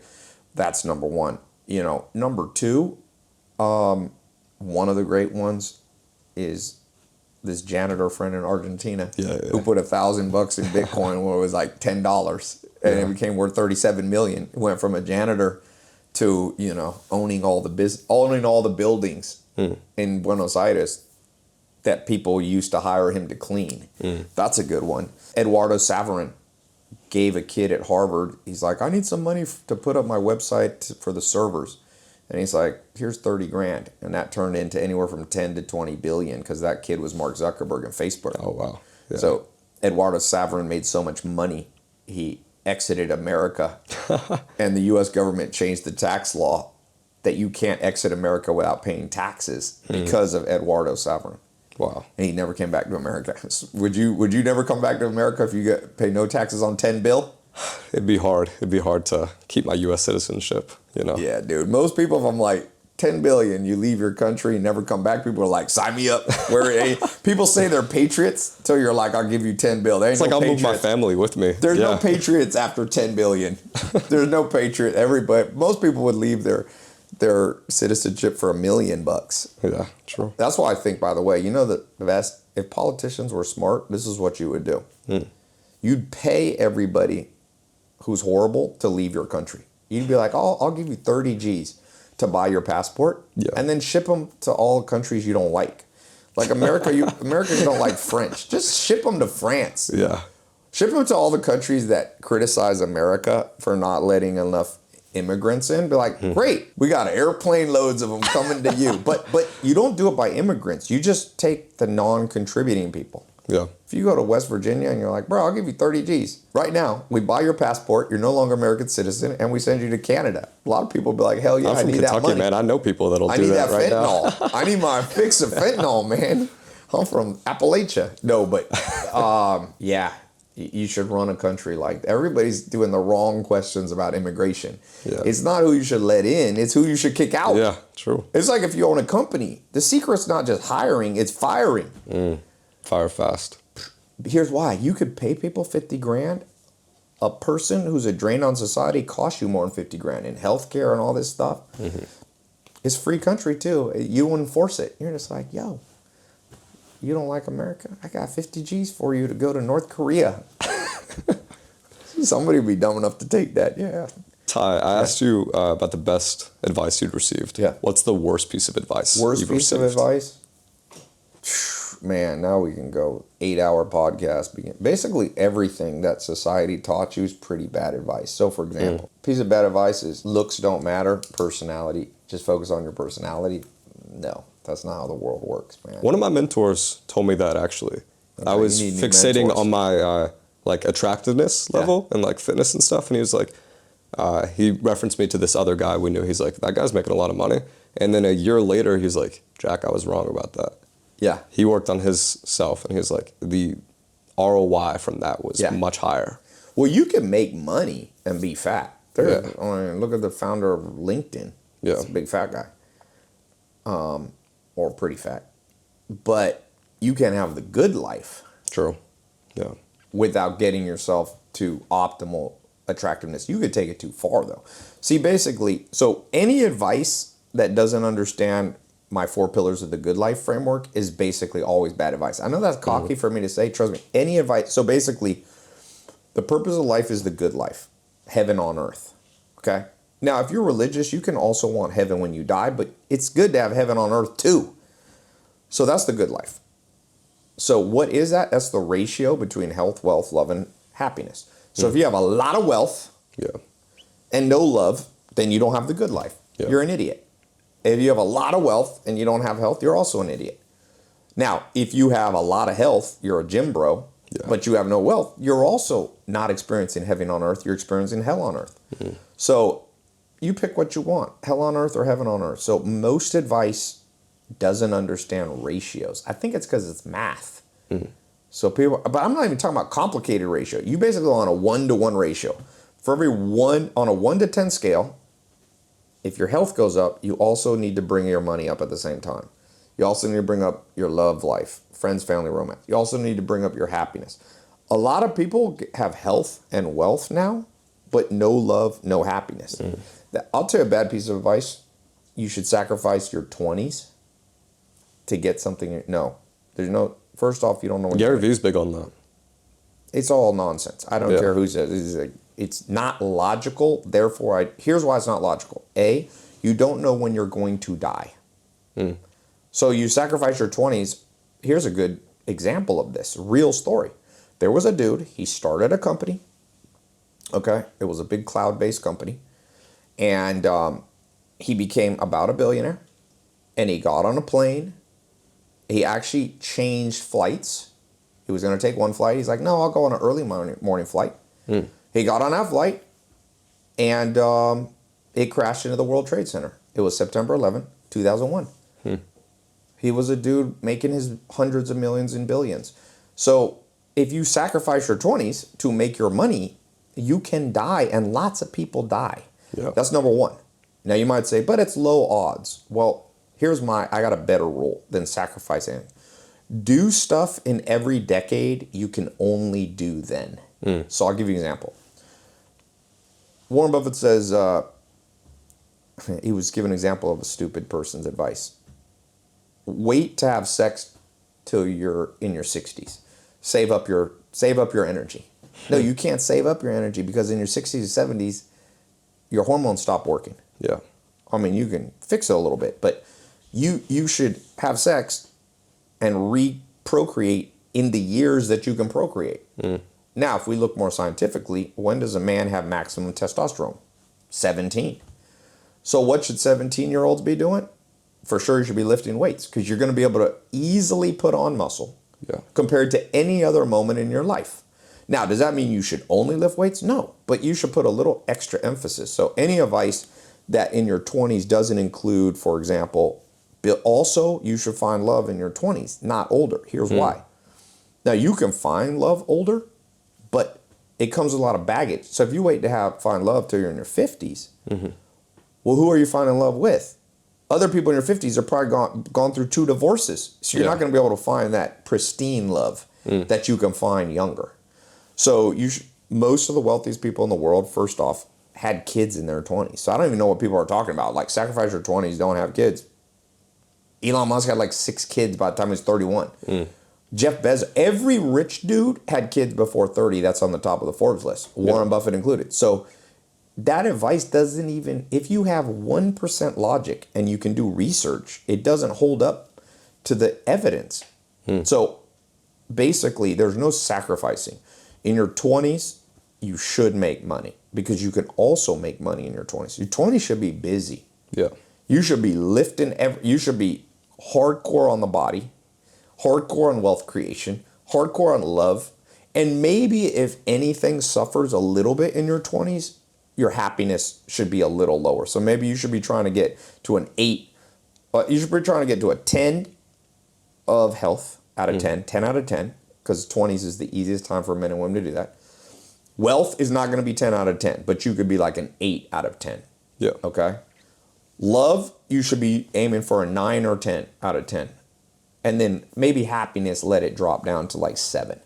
that's number one. You know, number two, one of the great ones is this janitor friend in Argentina who put $1,000 in Bitcoin when it was like $10, and it became worth 37 million. It went from a janitor to, you know, owning all the buildings in Buenos Aires that people used to hire him to clean. That's a good one. Eduardo Saverin gave a kid at Harvard, he's like, I need some money to put up my website for the servers. And he's like, here's 30 grand. And that turned into anywhere from 10 to 20 billion because that kid was Mark Zuckerberg and Facebook. Oh, wow. Yeah. So Eduardo Saverin made so much money, he exited America. And the U.S. government changed the tax law that you can't exit America without paying taxes because of Eduardo Saverin. Wow. And he never came back to America. Would you never come back to America if you pay no taxes on 10 bill? It'd be hard. It'd be hard to keep my U.S. citizenship, you know? Yeah, dude. Most people, if I'm like, 10 billion, you leave your country and never come back, people are like, sign me up. People say they're patriots till you're like, I'll give you 10 bill. There ain't it's like no I'll patriots. move my family with me. There's no patriots after 10 billion. There's no patriot. Most people would leave their citizenship for $1 million. Yeah, true. That's why I think, by the way, you know, the best, if politicians were smart, this is what you would do. You'd pay everybody who's horrible to leave your country. You'd be like, I'll give you 30 G's to buy your passport, and then ship them to all countries you don't like. Like Americans don't like French. Just ship them to France. Yeah. Ship them to all the countries that criticize America for not letting enough immigrants in. Be like, great, we got airplane loads of them coming to you. But you don't do it by immigrants. You just take the non-contributing people. Yeah. If you go to West Virginia and you're like, bro, I'll give you 30 G's. Right now, we buy your passport, you're no longer American citizen, and we send you to Canada. A lot of people be like, hell yeah, I'm from I need Kentucky, that money. man. I know people that'll do that right fentanyl. now. I need my fix of fentanyl, man. I'm from Appalachia. No, but yeah, you should run a country like that. Everybody's doing the wrong questions about immigration. Yeah. It's not who you should let in, it's who you should kick out. Yeah, true. It's like if you own a company, the secret's not just hiring, it's firing. Fire fast. Here's why. You could pay people 50 grand. A person who's a drain on society costs you more than 50 grand in healthcare and all this stuff. It's free country too. You don't enforce it. You're just like, yo, you don't like America? I got 50 G's for you to go to North Korea. Somebody would be dumb enough to take that. Yeah. Ty, I asked you about the best advice you'd received. Yeah. What's the worst piece of advice you've received? Of advice? Man, now we can go 8-hour podcast. Basically, everything that society taught you is pretty bad advice. So, for example, piece of bad advice is looks don't matter, personality. Just focus on your personality. No, that's not how the world works, man. One of my mentors told me that, actually. I was fixating on my attractiveness level and like fitness and stuff, and he was like, he referenced me to this other guy we knew. He's like, that guy's making a lot of money. And then a year later, he's like, Jack, I was wrong about that. Yeah. He worked on his self, and he was like, the ROI from that was much higher. Well, you can make money and be fat. I mean, look at the founder of LinkedIn. Yeah. He's a big fat guy. Or pretty fat. But you can have the good life. True. Yeah. Without getting yourself to optimal attractiveness. You could take it too far, though. See, basically, so any advice that doesn't understand my 4 pillars of the good life framework is basically always bad advice. I know that's cocky for me to say. Trust me. Any advice. So basically, the purpose of life is the good life. Heaven on earth. Okay? Now, if you're religious, you can also want heaven when you die, but it's good to have heaven on earth too. So that's the good life. So what is that? That's the ratio between health, wealth, love, and happiness. So if you have a lot of wealth and no love, then you don't have the good life. Yeah. You're an idiot. If you have a lot of wealth and you don't have health, you're also an idiot. Now, if you have a lot of health, you're a gym bro, but you have no wealth, you're also not experiencing heaven on earth, you're experiencing hell on earth. So you pick what you want, hell on earth or heaven on earth. So most advice doesn't understand ratios. I think it's because it's math. So people, but I'm not even talking about complicated ratio. You basically on a 1-to-1 ratio. For every one, on a 1 to 10 scale, if your health goes up, you also need to bring your money up at the same time. You also need to bring up your love life, friends, family, romance. You also need to bring up your happiness. A lot of people have health and wealth now, but no love, no happiness. I'll tell you a bad piece of advice. You should sacrifice your 20s to get something. No, there's no, first off, you don't know what Gary Vee's big on that. It's all nonsense. I don't care who says it. It's not logical. Therefore, here's why it's not logical. A, you don't know when you're going to die. So you sacrifice your 20s. Here's a good example of this. Real story. There was a dude. He started a company. Okay. It was a big cloud-based company. And he became about a billionaire. And he got on a plane. He actually changed flights. He was going to take one flight. He's like, no, I'll go on an early morning flight. He got on that flight. And it crashed into the World Trade Center. It was September 11, 2001. He was a dude making his hundreds of millions and billions. So if you sacrifice your 20s to make your money, you can die, and lots of people die. That's number one. Now you might say, but it's low odds. Well, I got a better rule than sacrificing. Do stuff in every decade you can only do then. So I'll give you an example. Warren Buffett says, he was giving an example of a stupid person's advice. Wait to have sex till you're in your 60s. Save up your energy. No, you can't save up your energy because in your 60s and 70s, your hormones stop working. I mean, you can fix it a little bit, but you should have sex and procreate in the years that you can procreate. Now, if we look more scientifically, when does a man have maximum testosterone? 17. So what should 17-year-olds be doing? For sure, you should be lifting weights because you're going to be able to easily put on muscle compared to any other moment in your life. Now, does that mean you should only lift weights? No, but you should put a little extra emphasis. So any advice that in your 20s doesn't include, for example, also you should find love in your 20s, not older. Here's why. Now, you can find love older, but it comes with a lot of baggage. So if you wait to find love till you're in your 50s, well, who are you finding love with? Other people in your 50s have probably gone through 2 divorces. So you're not going to be able to find that pristine love that you can find younger. So most of the wealthiest people in the world, first off, had kids in their 20s. So I don't even know what people are talking about. Like, sacrifice your 20s, don't have kids. Elon Musk had like 6 kids by the time he was 31. Jeff Bezos, every rich dude had kids before 30. That's on the top of the Forbes list, Warren Buffett included. So that advice doesn't even, if you have 1% logic and you can do research, it doesn't hold up to the evidence. So basically, there's no sacrificing. In your 20s, you should make money because you can also make money in your 20s. Your 20s should be busy. You should be lifting, you should be hardcore on the body, hardcore on wealth creation, hardcore on love. And maybe if anything suffers a little bit in your 20s, your happiness should be a little lower. So maybe you should be trying to get to an 8. You should be trying to get to a 10 of health out of 10 out of 10, because 20s is the easiest time for men and women to do that. Wealth is not going to be 10 out of 10, but you could be like an 8 out of 10. Okay? Love, you should be aiming for a 9 or 10 out of 10. And then maybe happiness, let it drop down to like 7.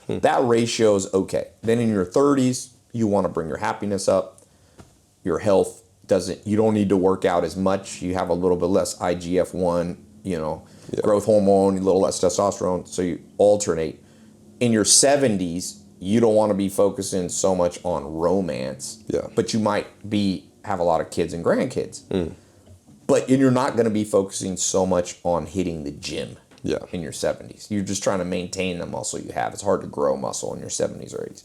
That ratio is okay. Then in your 30s, you want to bring your happiness up. Your health you don't need to work out as much. You have a little bit less IGF-1, growth hormone, a little less testosterone. So you alternate. In your 70s, you don't want to be focusing so much on romance. But you might have a lot of kids and grandkids. But you're not going to be focusing so much on hitting the gym in your 70s. You're just trying to maintain the muscle you have. It's hard to grow muscle in your 70s or 80s.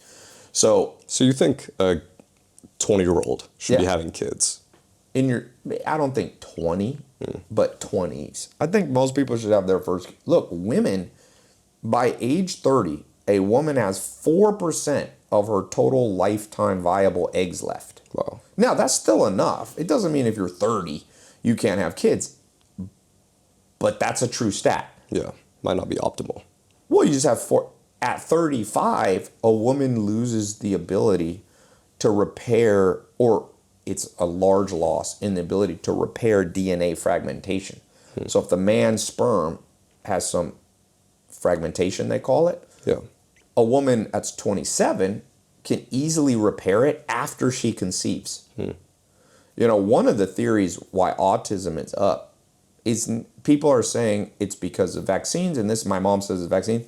So you think a 20-year-old should be having kids? I don't think 20. but 20s. I think most people should have their first. Look, women, by age 30, a woman has 4% of her total lifetime viable eggs left. Wow. Now, that's still enough. It doesn't mean if you're 30, you can't have kids. But that's a true stat. Yeah. Might not be optimal. Well, you just have at 35, a woman loses the ability to repair, or it's a large loss in the ability to repair DNA fragmentation. So if the man's sperm has some fragmentation, they call it, Yeah. a woman that's 27 can easily repair it after she conceives. You know, one of the theories why autism is up is people are saying it's because of vaccines, and this, my mom says, is vaccine.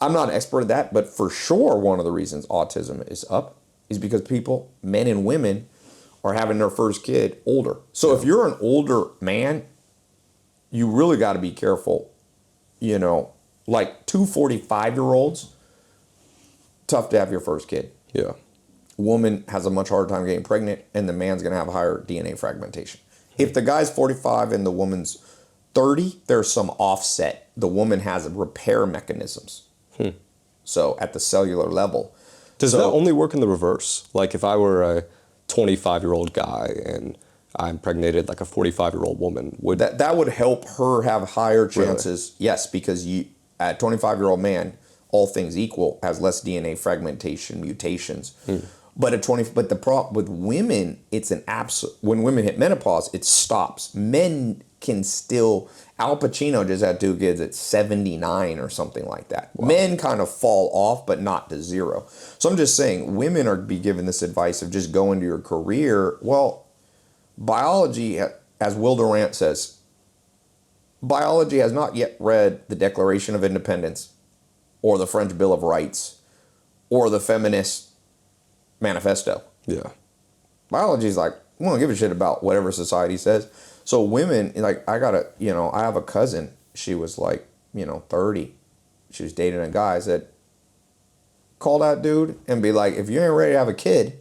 I'm not an expert at that, but for sure one of the reasons autism is up is because people, men and women, are having their first kid older. So if you're an older man, you really got to be careful. You know, like 45-year-olds, tough to have your first kid. Yeah. Woman has a much harder time getting pregnant, and the man's going to have higher DNA fragmentation. If the guy's 45 and the woman's 30, there's some offset. The woman has repair mechanisms. So at the cellular level. Does that only work in the reverse? Like if I were a 25-year-old guy and I impregnated like a 45-year-old woman, would that would help her have higher chances? Really? Yes, because a 25-year-old man, all things equal, has less DNA fragmentation, mutations. But the problem with women, it's an absolute. When women hit menopause, it stops. Men can still. Al Pacino just had 2 kids at 79 or something like that. Wow. Men kind of fall off, but not to zero. So I'm just saying, women are be given this advice of just go into your career. Well, biology, as Will Durant says, biology has not yet read the Declaration of Independence, or the French Bill of Rights, or the Feminist Manifesto. Yeah. Biology's like, we don't give a shit about whatever society says. So women, like, I have a cousin, she was like, 30. She was dating a guy. I said, call that dude and be like, if you ain't ready to have a kid,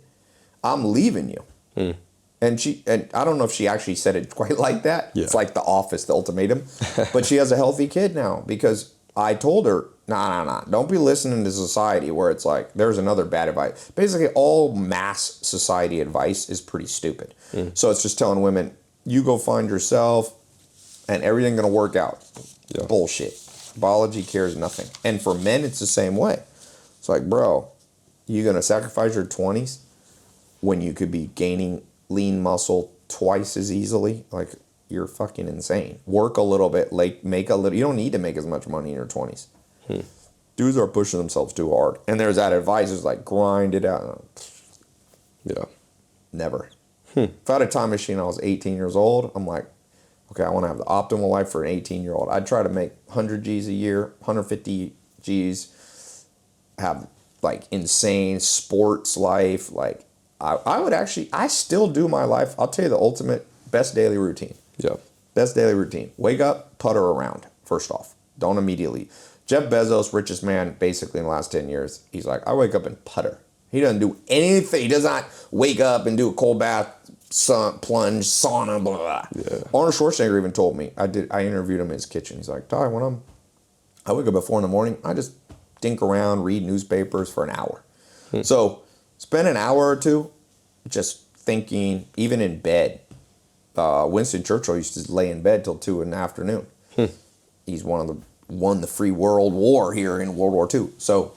I'm leaving you. And I don't know if she actually said it quite like that. Yeah. It's like The Office, the ultimatum. But she has a healthy kid now because I told her, nah. Don't be listening to society where it's like, there's another bad advice. Basically, all mass society advice is pretty stupid. So it's just telling women, you go find yourself and everything going to work out. Yeah. Bullshit. Biology cares nothing. And for men, it's the same way. It's like, bro, you going to sacrifice your 20s when you could be gaining lean muscle twice as easily? Like, you're fucking insane. Work a little bit, like make a little. You don't need to make as much money in your 20s. Dudes are pushing themselves too hard. And there's that advice, it's like, grind it out. Yeah. Never. If I had a time machine I was 18 years old, I'm like, okay, I want to have the optimal life for an 18-year-old. I'd try to make 100 G's a year, 150 G's, have like insane sports life. Like I would actually, I still do my life. I'll tell you the ultimate best daily routine. Yeah. Best daily routine. Wake up, putter around, first off. Don't immediately. Jeff Bezos, richest man basically in the last 10 years, he's like, I wake up and putter. He doesn't do anything. He does not wake up and do a cold bath, plunge, sauna, blah, blah. Yeah. Arnold Schwarzenegger even told me, I interviewed him in his kitchen. He's like, Ty, I wake up at 4 a.m, I just dink around, read newspapers for an hour. So spend an hour or two just thinking, even in bed. Winston Churchill used to lay in bed till 2 in the afternoon. He's won the free world war here in World War II. So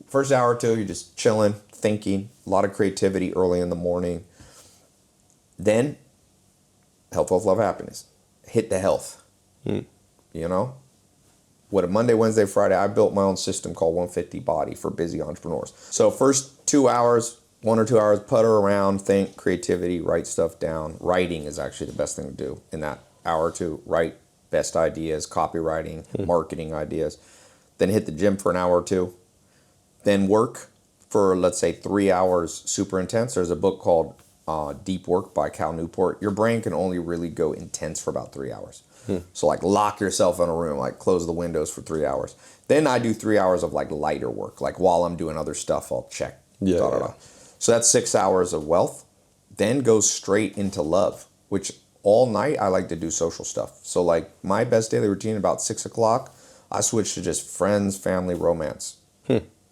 first hour or two, you're just chilling, thinking, a lot of creativity early in the morning. Then, health, wealth, love, happiness. Hit the health. You know? What a Monday, Wednesday, Friday, I built my own system called 150 Body for busy entrepreneurs. So first 2 hours, 1 or 2 hours, putter around, think, creativity, write stuff down. Writing is actually the best thing to do in that hour or two. Write best ideas, copywriting, marketing ideas. Then hit the gym for an hour or two. Then work for, let's say, 3 hours, super intense. There's a book called Deep Work by Cal Newport. Your brain can only really go intense for about 3 hours. So like lock yourself in a room, like close the windows for 3 hours. Then I do 3 hours of like lighter work. Like while I'm doing other stuff, I'll check. Yeah. So that's 6 hours of wealth. Then goes straight into love, which all night, I like to do social stuff. So like my best daily routine about 6 o'clock, I switch to just friends, family, romance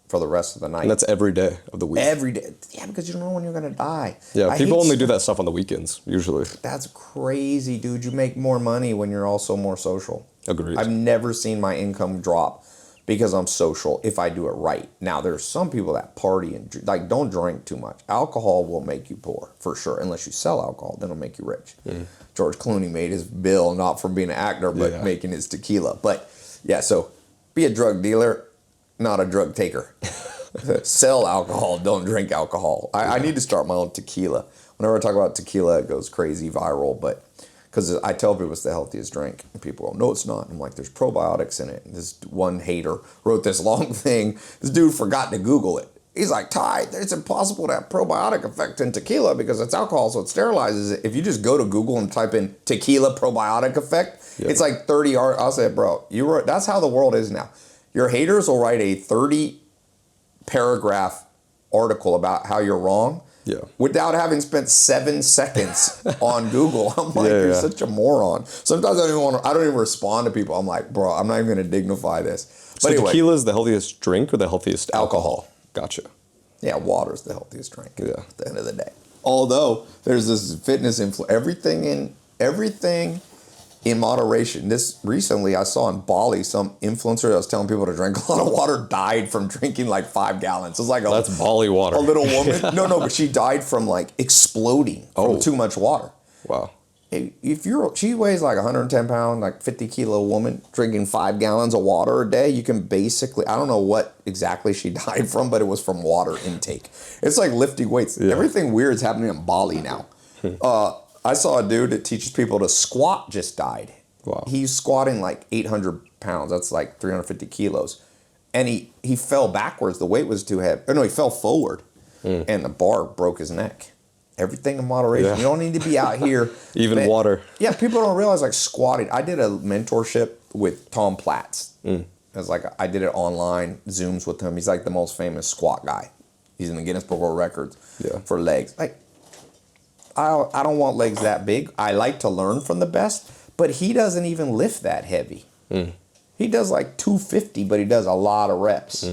for the rest of the night. And that's every day of the week. Every day. Yeah, because you don't know when you're going to die. Yeah, people only do that stuff on the weekends, usually. That's crazy, dude. You make more money when you're also more social. Agreed. I've never seen my income drop because I'm social if I do it right. Now, there's some people that party and like don't drink too much. Alcohol will make you poor, for sure. Unless you sell alcohol, then it'll make you rich. George Clooney made his bill not from being an actor, but making his tequila. But yeah, so be a drug dealer, not a drug taker. Sell alcohol, don't drink alcohol. I need to start my own tequila. Whenever I talk about tequila, it goes crazy viral, but because I tell people it's the healthiest drink. And people go, no, it's not. I'm like, there's probiotics in it. And this one hater wrote this long thing. This dude forgot to Google it. He's like, Ty, it's impossible to have probiotic effect in tequila because it's alcohol, so it sterilizes it. If you just go to Google and type in tequila probiotic effect, it's like 30 art. I'll say, bro, that's how the world is now. Your haters will write a 30-paragraph article about how you're wrong without having spent 7 seconds on Google. I'm like, you're such a moron. Sometimes I don't even respond to people. I'm like, bro, I'm not even going to dignify this. But so anyway, tequila is the healthiest drink or the healthiest alcohol? Gotcha. Yeah, water's the healthiest drink at the end of the day. Although there's this fitness everything in moderation. This recently I saw in Bali, some influencer that was telling people to drink a lot of water died from drinking like 5 gallons. It's like that's Bali water. A little woman. No, but she died from like exploding from too much water. Wow. She weighs like 110 pound, like 50 kilo woman drinking 5 gallons of water a day. You can basically, I don't know what exactly she died from, but it was from water intake. It's like lifting weights. Yeah. Everything weird is happening in Bali now. I saw a dude that teaches people to squat just died. Wow. He's squatting like 800 pounds. That's like 350 kilos. And he fell backwards. The weight was too heavy. Oh, no, he fell forward. And the bar broke his neck. Everything in moderation. Yeah. You don't need to be out here. Even water. Yeah, people don't realize like squatting. I did a mentorship with Tom Platz. It was like I did it online, Zooms with him. He's like the most famous squat guy. He's in the Guinness Book of Records for legs. Like, I don't want legs that big. I like to learn from the best, but he doesn't even lift that heavy. He does like 250, but he does a lot of reps.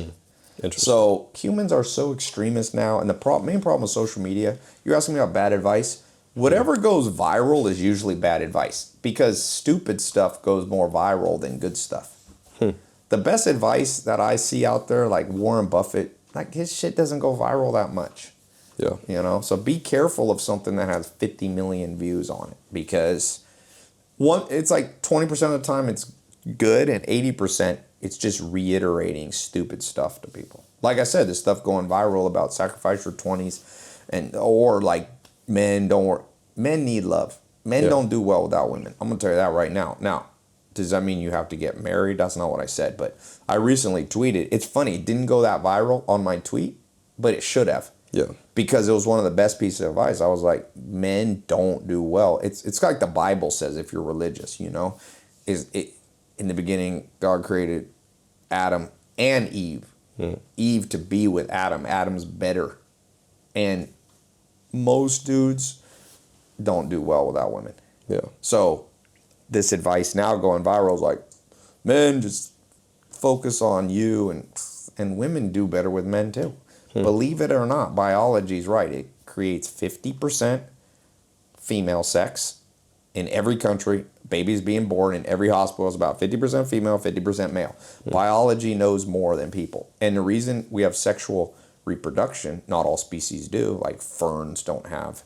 So humans are so extremist now, and the main problem with social media, you're asking me about bad advice. Whatever goes viral is usually bad advice because stupid stuff goes more viral than good stuff. The best advice that I see out there, like Warren Buffett, like his shit doesn't go viral that much. Yeah. You know, so be careful of something that has 50 million views on it because it's like 20% of the time it's good and 80% it's just reiterating stupid stuff to people. Like I said, this stuff going viral about sacrifice your 20s or like men need love. Men don't do well without women. I'm going to tell you that right now. Now, does that mean you have to get married? That's not what I said, but I recently tweeted. It's funny, it didn't go that viral on my tweet, but it should have. Yeah. Because it was one of the best pieces of advice. I was like, men don't do well. It's like the Bible says if you're religious, you know. In the beginning, God created Adam and Eve. Eve to be with Adam. Adam's better. And most dudes don't do well without women. Yeah. So this advice now going viral is like, men, just focus on you. And women do better with men too. Believe it or not, biology's right. It creates 50% female sex in every country. Babies being born in every hospital is about 50% female, 50% male. Biology knows more than people. And the reason we have sexual reproduction, not all species do, like ferns don't have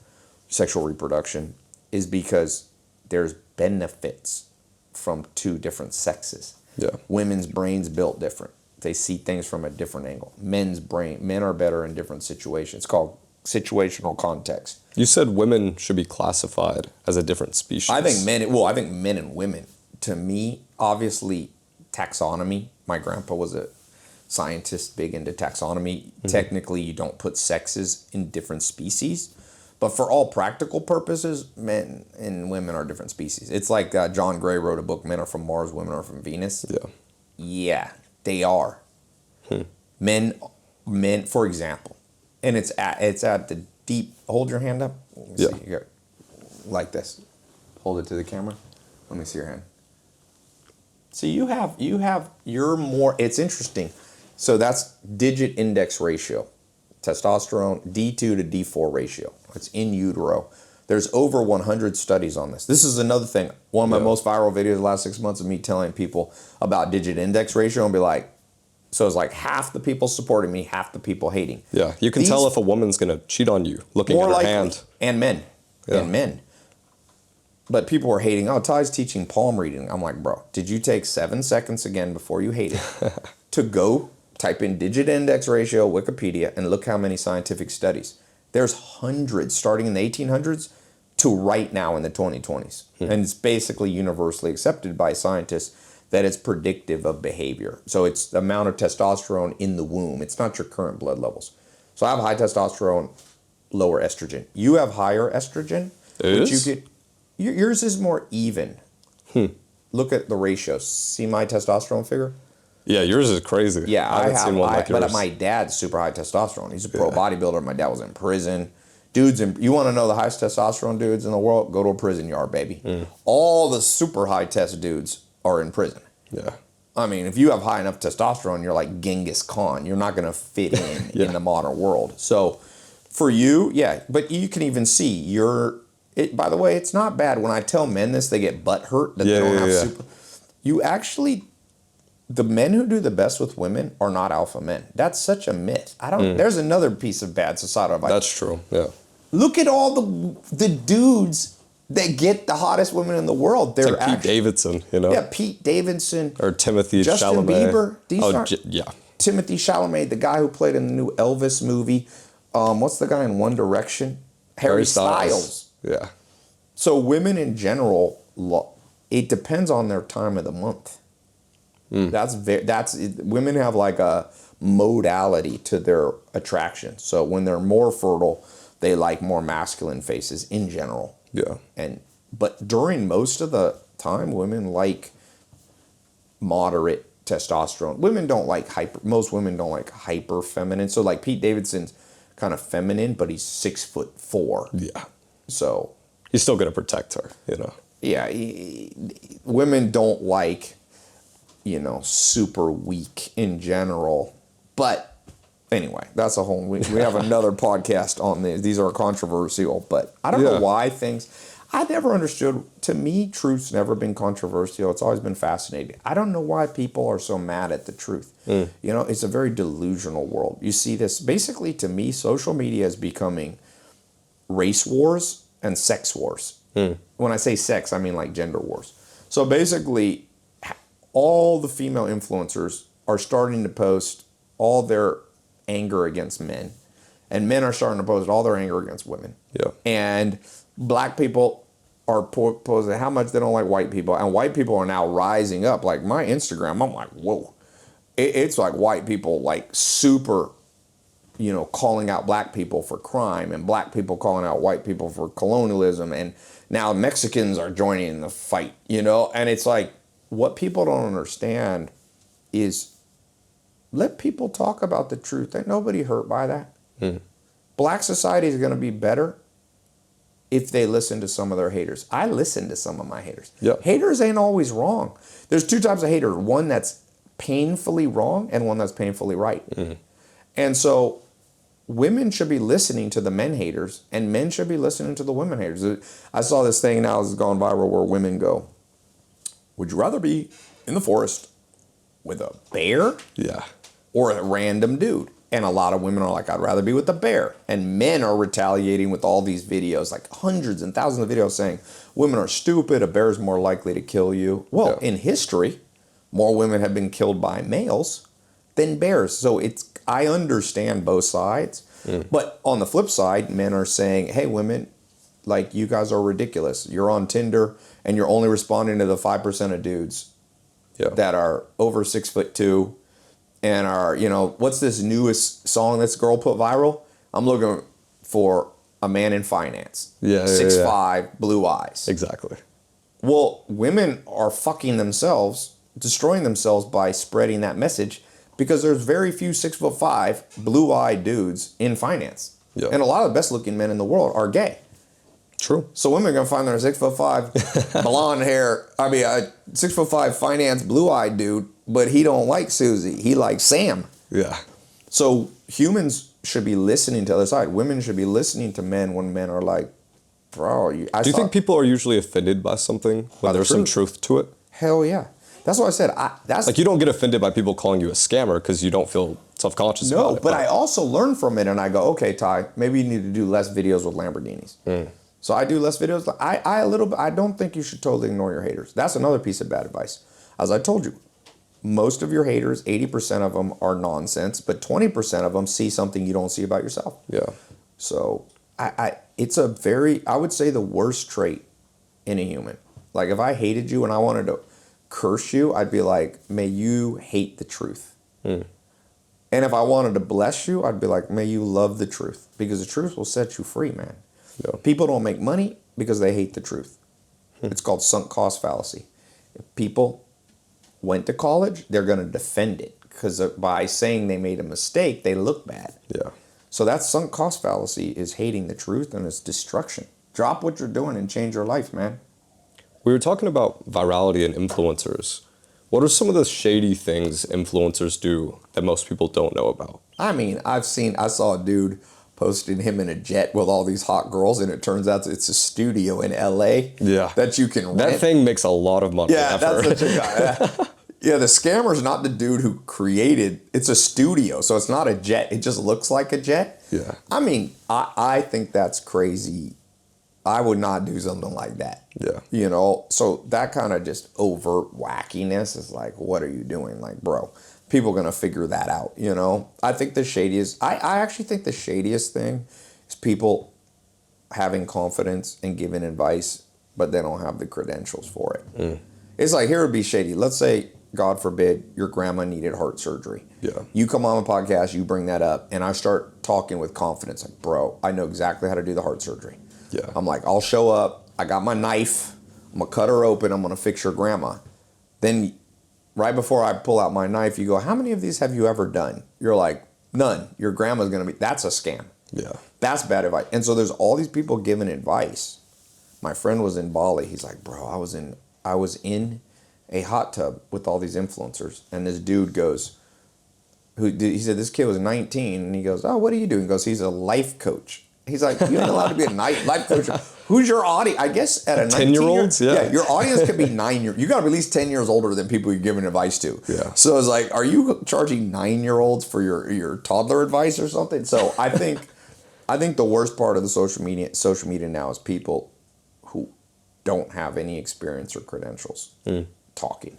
sexual reproduction, is because there's benefits from 2 different sexes. Yeah. Women's brains built different. They see things from a different angle. Men are better in different situations. It's called situational context. You said women should be classified as a different species. I think men and women, to me, obviously, taxonomy. My grandpa was a scientist big into taxonomy. Technically, you don't put sexes in different species. But for all practical purposes, men and women are different species. It's like John Gray wrote a book, Men Are From Mars, Women Are From Venus. Yeah, they are. Men, for example, and it's at the deep. Hold your hand up. Yeah. See, like this. Hold it to the camera. Let me see your hand. So you're more, it's interesting. So that's digit index ratio. Testosterone, D2 to D4 ratio. It's in utero. There's over 100 studies on this. This is another thing. One of my most viral videos the last 6 months of me telling people about digit index ratio and be like, so it's like half the people supporting me, half the people hating. Yeah, you can tell if a woman's going to cheat on you looking at her hand. And men. Yeah. And men. But people were hating, oh, Ty's teaching palm reading. I'm like, bro, did you take 7 seconds again before you hated to go type in digit index ratio, Wikipedia, and look how many scientific studies. There's hundreds starting in the 1800s to right now in the 2020s. And it's basically universally accepted by scientists that it's predictive of behavior. So it's the amount of testosterone in the womb. It's not your current blood levels. So I have high testosterone, lower estrogen. You have higher estrogen. Yours is more even. Look at the ratios. See my testosterone figure? Yeah, yours is crazy. Yeah, I haven't seen one like yours. But my dad's super high testosterone. He's a pro bodybuilder. My dad was in prison. You want to know the highest testosterone dudes in the world? Go to a prison yard, baby. All the super high test dudes are in prison. Yeah. I mean, if you have high enough testosterone, you're like Genghis Khan. You're not going to fit in the modern world. So for you, but you can even see by the way, it's not bad. When I tell men this, they get butt hurt that they don't have super. You actually, the men who do the best with women are not alpha men. That's such a myth. There's another piece of bad societal advice. That's true. Yeah. Look at all the dudes that get the hottest women in the world. They're like Pete Davidson, you know? Yeah, Pete Davidson. Or Timothy Justin Chalamet. Bieber. Timothy Chalamet, the guy who played in the new Elvis movie. What's the guy in One Direction? Harry Styles. Yeah. So women in general, it depends on their time of the month. Women have like a modality to their attraction. So when they're more fertile, they like more masculine faces in general. Yeah. But during most of the time, women like moderate testosterone. Most women don't like hyper feminine. So like Pete Davidson's kind of feminine, but he's 6'4". Yeah. So he's still going to protect her, you know? Yeah. Women don't like, super weak in general. But anyway, that's a whole, we have another podcast on this. These are controversial, but I don't know why I never understood. To me, truth's never been controversial. It's always been fascinating. I don't know why people are so mad at the truth. It's a very delusional world. You see this, basically to me, social media is becoming race wars and sex wars. When I say sex, I mean like gender wars. So basically, all the female influencers are starting to post all their anger against men, and men are starting to post all their anger against women. Yeah. And black people are posting how much they don't like white people, and white people are now rising up. Like my Instagram, I'm like, whoa. It's like white people like super, calling out black people for crime, and black people calling out white people for colonialism, and now Mexicans are joining in the fight, and it's like, what people don't understand is let people talk about the truth. Ain't nobody hurt by that. Black society is going to be better if they listen to some of their haters. I listen to some of my haters. Yep. Haters ain't always wrong. There's two types of haters. One that's painfully wrong and one that's painfully right. And so women should be listening to the men haters, and men should be listening to the women haters. I saw this thing now that's gone viral where women go, would you rather be in the forest with a bear? Yeah. Or a random dude? And a lot of women are like, I'd rather be with the bear. And men are retaliating with all these videos, like hundreds and thousands of videos saying, women are stupid, a bear's more likely to kill you. Well, in history, more women have been killed by males than bears. So I understand both sides. But on the flip side, men are saying, hey, women, like, you guys are ridiculous. You're on Tinder and you're only responding to the 5% of dudes that are over 6'2" and are, what's this newest song this girl put viral? I'm looking for a man in finance. 6'5", blue eyes. Exactly. Well, women are fucking themselves, destroying themselves by spreading that message, because there's very few 6'5", blue-eyed dudes in finance. And a lot of the best looking men in the world are gay. True. So women are gonna find their 6'5", blonde hair. I mean, a 6'5" finance, blue-eyed dude, but he don't like Susie. He likes Sam. Yeah. So humans should be listening to the other side. Women should be listening to men when men are like, bro. Do you think people are usually offended by something when there's some truth to it? Hell yeah. That's what I said. That's like, you don't get offended by people calling you a scammer because you don't feel self-conscious about it. No, but I also learn from it, and I go, okay, Ty, maybe you need to do less videos with Lamborghinis. So I do less videos. I don't think you should totally ignore your haters. That's another piece of bad advice. As I told you, most of your haters, 80% of them are nonsense, but 20% of them see something you don't see about yourself. Yeah. So it's I would say the worst trait in a human. Like if I hated you and I wanted to curse you, I'd be like, may you hate the truth. And if I wanted to bless you, I'd be like, may you love the truth, because the truth will set you free, man. Yeah. People don't make money because they hate the truth. It's called sunk cost fallacy. If people went to college, they're going to defend it because by saying they made a mistake, they look bad. Yeah. So that sunk cost fallacy is hating the truth and it's destruction. Drop what you're doing and change your life, man. We were talking about virality and influencers. What are some of the shady things influencers do that most people don't know about? I mean, I saw a dude posting him in a jet with all these hot girls, and it turns out it's a studio in LA that you can rent. That thing makes a lot of money. Yeah, that's such a guy. Yeah, the scammer's not the dude who created, it's a studio, so it's not a jet. It just looks like a jet. Yeah. I mean, I think that's crazy. I would not do something like that. Yeah. You know, so that kind of just overt wackiness is like, what are you doing? Like, bro, people are going to figure that out, you know? I think the shadiest, I actually think the shadiest thing is people having confidence and giving advice, but they don't have the credentials for it. It's like, here would be shady. Let's say, God forbid, your grandma needed heart surgery. Yeah. You come on a podcast, you bring that up, and I start talking with confidence, like, bro, I know exactly how to do the heart surgery. Yeah. I'm like, I'll show up. I got my knife. I'm going to cut her open. I'm going to fix your grandma. Then right before I pull out my knife, you go, how many of these have you ever done? You're like, none. Your grandma's going to be, that's a scam. Yeah. That's bad advice. And so there's all these people giving advice. My friend was in Bali. He's like, bro, I was in a hot tub with all these influencers. And this dude goes, he said, this kid was 19. And he goes, oh, what are you doing? He goes, he's a life coach. He's like, you ain't allowed to be a life coach. Who's your audience? I guess at a 10-year-olds? Yeah, your audience could be 9 years. You got to be at least 10 years older than people you're giving advice to. Yeah. So it's like, are you charging 9-year-olds for your toddler advice or something? So I think the worst part of the social media now is people who don't have any experience or credentials talking.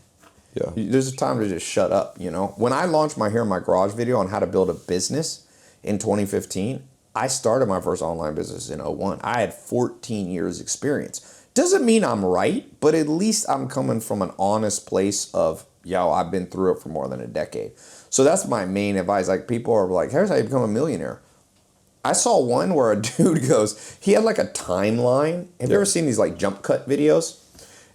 Yeah. There's a time to just shut up, you know? When I launched my Here in My Garage video on how to build a business in 2015, I started my first online business in 2001. I had 14 years experience. Doesn't mean I'm right, but at least I'm coming from an honest place of, yo, I've been through it for more than a decade. So that's my main advice. Like, people are like, here's how you become a millionaire. I saw one where a dude goes, he had like a timeline. Have you ever seen these like jump cut videos?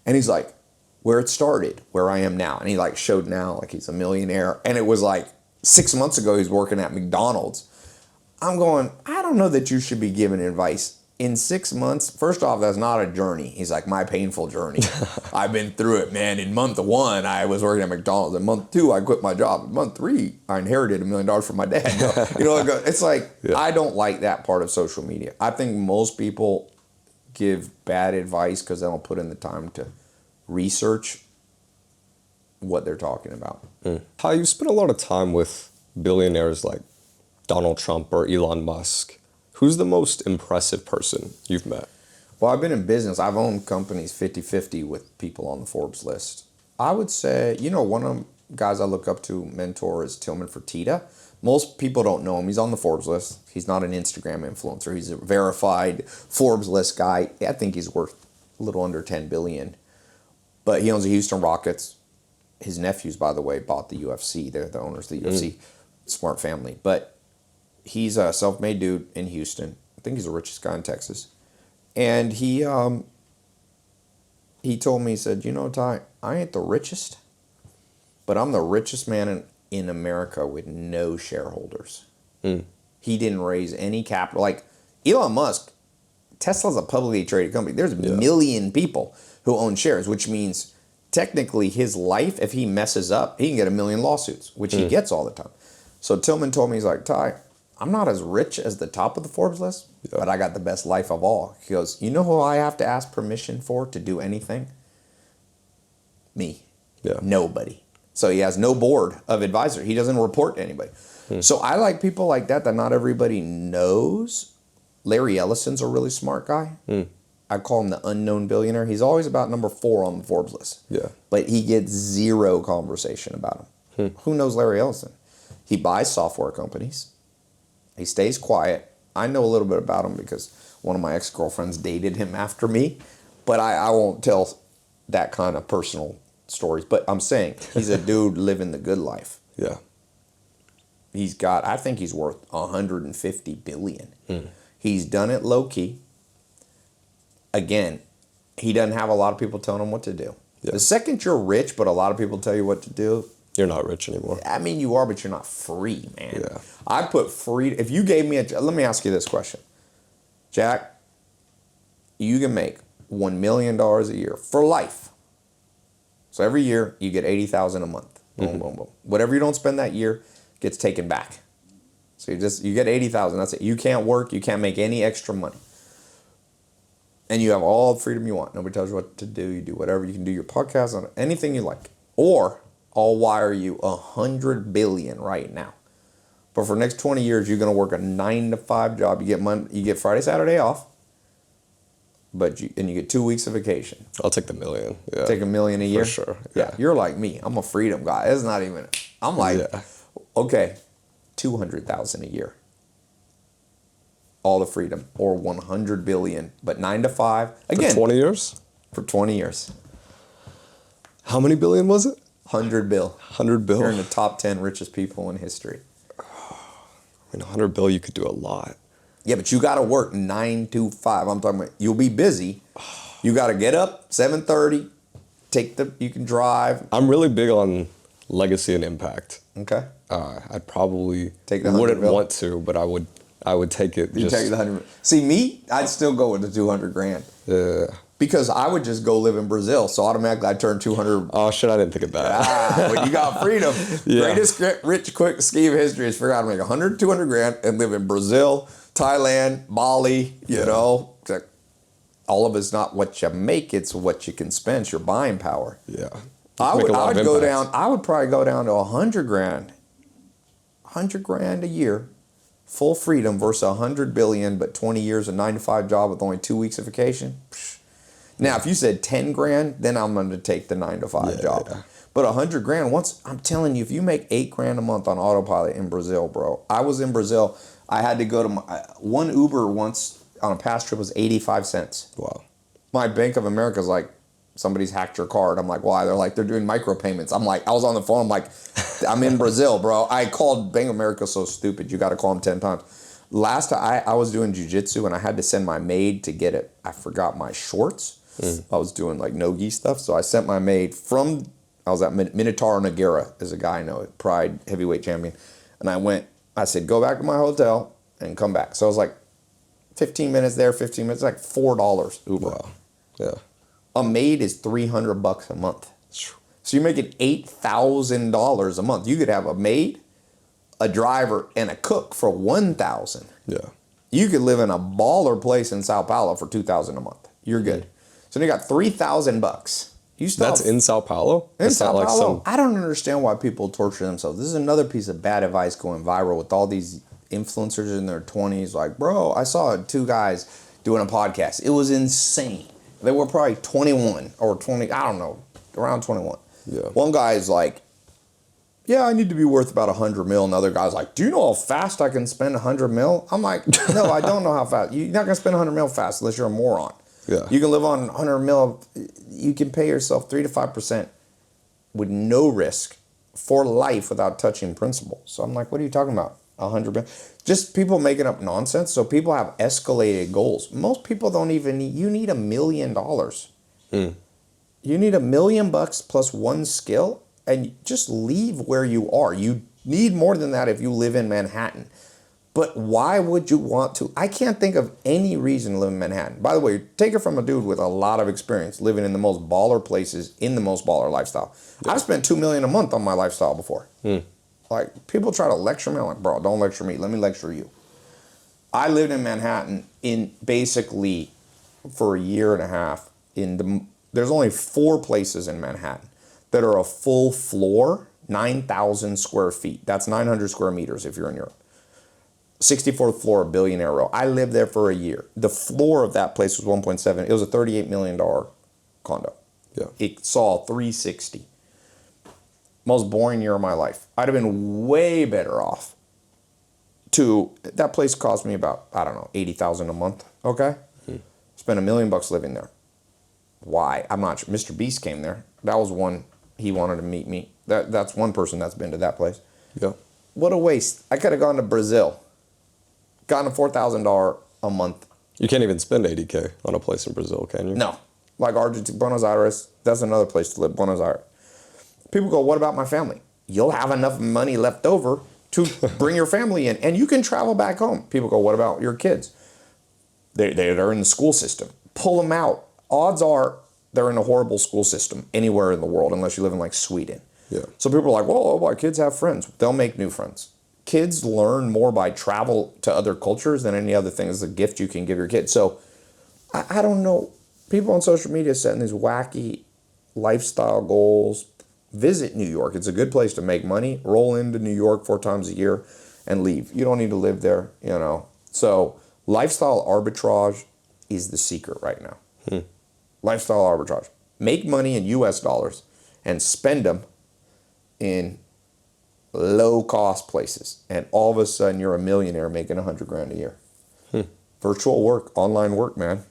And he's like, where it started, where I am now. And he like showed now, like he's a millionaire. And it was like 6 months ago, he's working at McDonald's. I'm going, I don't know that you should be giving advice. In 6 months, first off, that's not a journey. He's like, my painful journey. I've been through it, man. In month 1, I was working at McDonald's. In month 2, I quit my job. In month 3, I inherited $1 million from my dad. You know, it's like, I don't like that part of social media. I think most people give bad advice because they don't put in the time to research what they're talking about. Ty, you spent a lot of time with billionaires like Donald Trump or Elon Musk. Who's the most impressive person you've met? Well, I've been in business. I've owned companies 50-50 with people on the Forbes list. I would say, you know, one of the guys I look up to, mentor, is Tillman Fertitta. Most people don't know him. He's on the Forbes list. He's not an Instagram influencer. He's a verified Forbes list guy. I think he's worth a little under $10 billion. But he owns the Houston Rockets. His nephews, by the way, bought the UFC. They're the owners of the UFC. Smart family. But he's a self-made dude in Houston. I think he's the richest guy in Texas. And he told me, he said, you know, Ty, I ain't the richest, but I'm the richest man in America with no shareholders. He didn't raise any capital. Like, Elon Musk Tesla's a publicly traded company. There's a million people who own shares, which means technically his life, if he messes up, he can get a million lawsuits, which he gets all the time. So Tillman told me, he's like, Ty, I'm not as rich as the top of the Forbes list, but I got the best life of all. He goes, you know who I have to ask permission for to do anything? Me. Yeah. Nobody. So he has no board of advisor. He doesn't report to anybody. So I like people like that not everybody knows. Larry Ellison's a really smart guy. I call him the unknown billionaire. He's always about number 4 on the Forbes list. Yeah. But he gets zero conversation about him. Who knows Larry Ellison? He buys software companies. He stays quiet. I know a little bit about him because one of my ex-girlfriends dated him after me. But I won't tell that kind of personal stories. But I'm saying he's a dude living the good life. Yeah. He's got, I think he's worth 150 billion. He's done it low key. Again, he doesn't have a lot of people telling him what to do. Yeah. The second you're rich, but a lot of people tell you what to do, You're not rich anymore. I mean, you are, but you're not free, man. Yeah. I put free, if you gave me let me ask you this question. Jack, you can make $1 million a year for life. So every year you get $80,000 a month. Boom, boom, boom. Whatever you don't spend that year gets taken back. So you get $80,000. That's it. You can't work. You can't make any extra money. And you have all the freedom you want. Nobody tells you what to do. You do whatever. You can do your podcast on anything you like. Or I'll wire you $100 billion right now. But for the next 20 years, you're going to work a 9-to-5 job. You get Friday, Saturday off. But you get 2 weeks of vacation. I'll take the million. Yeah. Take $1 million a year. For sure. Yeah. You're like me. I'm a freedom guy. It's not even. I'm like, okay, 200,000 a year. All the freedom, or 100 billion, but 9 to 5 again. For 20 years. For 20 years. How many billion was it? 100 bill. 100 bill. You're in the top 10 richest people in history. I mean, 100 bill, you could do a lot. Yeah, but you got to work 9 to 5. I'm talking about you'll be busy. You got to get up 7:30. You can drive. I'm really big on legacy and impact. Okay. I'd probably Take the 100 wouldn't bill. want to, but I would take it. You take the 100. See me, I'd still go with the 200 grand. Yeah. Because I would just go live in Brazil, so automatically I'd turn 200. Oh shit! I didn't think of that. When you got freedom, Yeah. greatest rich quick scheme of history is figure out how to make 100, 200 grand and live in Brazil, Thailand, Bali. You know, all of it's not what you make; it's what you can spend. It's your buying power. Yeah. I would impact. go down. I would probably go down to 100 grand. 100 grand a year, full freedom versus 100 billion, but 20 years of 9-to-5 job with only 2 weeks of vacation. Psh. Now, if you said 10 grand, then I'm going to take the 9-to-5 job. Yeah. But 100 grand, I'm telling you, if you make 8 grand a month on autopilot in Brazil, bro. I was in Brazil. I had to go to one Uber once on a past trip was 85 cents. Wow. My Bank of America's like, somebody's hacked your card. I'm like, why? They're like, they're doing micropayments. I'm like, I was on the phone. I'm like, I'm in Brazil, bro. I called Bank of America so stupid. You got to call them 10 times. Last time I was doing jiu-jitsu and I had to send my maid to get it. I forgot my shorts. I was doing like no-gi stuff. So I sent my maid I was at Minotauro Nogueira, is a guy I know, Pride heavyweight champion. And I said, go back to my hotel and come back. So it was like 15 minutes there, 15 minutes, like $4 Uber. Wow. Yeah. A maid is $300 a month. So you're making $8,000 a month. You could have a maid, a driver, and a cook for $1,000. Yeah. You could live in a baller place in Sao Paulo for $2,000 a month. You're good. So you got $3,000. That's in Sao Paulo? In Sao Paulo. I don't understand why people torture themselves. This is another piece of bad advice going viral with all these influencers in their 20s. Like, bro, I saw 2 guys doing a podcast. It was insane. They were probably 21 or 20, I don't know, around 21. Yeah. One guy's like, yeah, I need to be worth about 100 mil. Another guy's like, do you know how fast I can spend 100 mil? I'm like, no, I don't know how fast. You're not going to spend 100 mil fast unless you're a moron. Yeah. You can live on 100 mil. You can pay yourself 3 to 5% with no risk for life without touching principal. So I'm like, what are you talking about? 100 mil? Just people making up nonsense. So people have escalated goals. Most people don't even need, you need $1 million. You need $1 million plus one skill and just leave where you are. You need more than that if you live in Manhattan. But why would you want to? I can't think of any reason to live in Manhattan. By the way, take it from a dude with a lot of experience living in the most baller places in the most baller lifestyle. Yeah. I've spent $2 million a month on my lifestyle before. Like, people try to lecture me. I'm like, bro, don't lecture me. Let me lecture you. I lived in Manhattan in basically for a year and a half. There's only 4 places in Manhattan that are a full floor, 9,000 square feet. That's 900 square meters if you're in Europe. 64th floor of Billionaire Row. I lived there for a year. The floor of that place was 1.7. It was a $38 million condo. Yeah. It saw 360. Most boring year of my life. I'd have been way better off that place cost me about, I don't know, $80,000 a month. Okay? Spent $1 million living there. Why? I'm not sure. Mr. Beast came there. That was one. He wanted to meet me. That's one person that's been to that place. Yeah. What a waste. I could have gone to Brazil. Gotten a $4,000 a month. You can't even spend $80K on a place in Brazil, can you? No. Like Argentina, Buenos Aires, that's another place to live, Buenos Aires. People go, what about my family? You'll have enough money left over to bring your family in, and you can travel back home. People go, what about your kids? They're in the school system. Pull them out. Odds are they're in a horrible school system anywhere in the world, unless you live in like Sweden. Yeah. So people are like, whoa, my kids have friends. They'll make new friends. Kids learn more by travel to other cultures than any other thing. It's a gift you can give your kids. So I don't know. People on social media setting these wacky lifestyle goals. Visit New York. It's a good place to make money. Roll into New York 4 times a year and leave. You don't need to live there, you know. So lifestyle arbitrage is the secret right now. Lifestyle arbitrage. Make money in US dollars and spend them in low-cost places, and all of a sudden you're a millionaire making $100,000 a year. Virtual work, online work, man.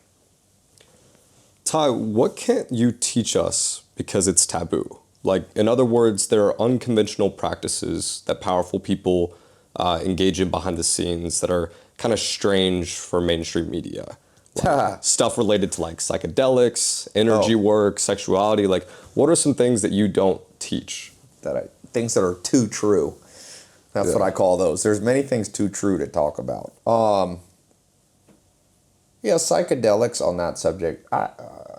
Ty, what can't you teach us because it's taboo? Like, in other words, there are unconventional practices that powerful people engage in behind the scenes that are kind of strange for mainstream media. Like, stuff related to like psychedelics, energy work, sexuality. Like, what are some things that you don't teach? Things that are too true. That's what I call those. There's many things too true to talk about. Psychedelics on that subject.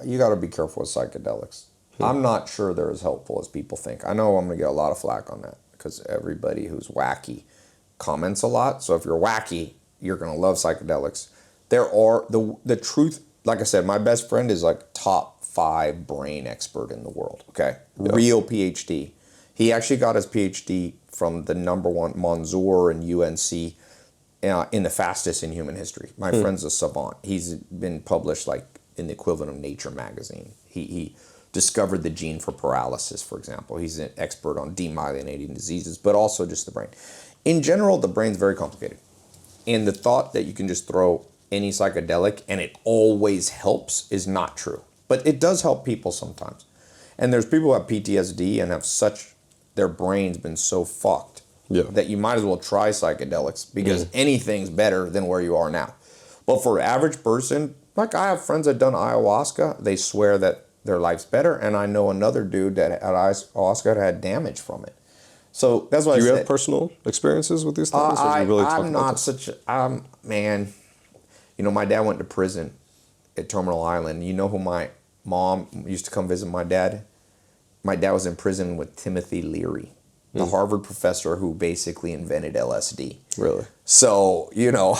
You got to be careful with psychedelics. I'm not sure they're as helpful as people think. I know I'm going to get a lot of flack on that because everybody who's wacky comments a lot. So if you're wacky, you're going to love psychedelics. There are the truth. Like I said, my best friend is like top 5 brain expert in the world. Okay, real PhD. He actually got his PhD from the #1 Mansour and UNC in the fastest in human history. My friend's a savant. He's been published like in the equivalent of Nature magazine. He discovered the gene for paralysis, for example. He's an expert on demyelinating diseases, but also just the brain. In general, the brain's very complicated. And the thought that you can just throw any psychedelic and it always helps is not true. But it does help people sometimes. And there's people who have PTSD and have their brain's been so fucked that you might as well try psychedelics because anything's better than where you are now. But for an average person, like I have friends that done ayahuasca, they swear that their life's better. And I know another dude that at ayahuasca had damage from it. So that's why Do you have personal experiences with these things? I'm not such a, man, you know, my dad went to prison at Terminal Island. You know who my mom used to come visit my dad? My dad was in prison with Timothy Leary, the Harvard professor who basically invented LSD. Really? So, you know,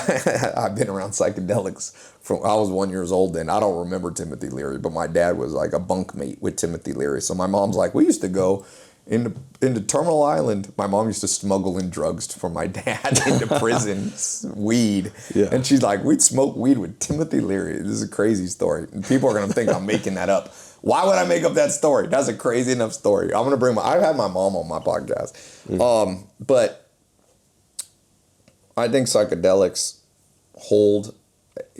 I've been around psychedelics I was 1 year old then. I don't remember Timothy Leary, but my dad was like a bunkmate with Timothy Leary. So my mom's like, we used to go into Terminal Island. My mom used to smuggle in drugs for my dad into prison, weed. Yeah. And she's like, we'd smoke weed with Timothy Leary. This is a crazy story. And people are going to think I'm making that up. Why would I make up that story? That's a crazy enough story. I'm going to I've had my mom on my podcast. But I think psychedelics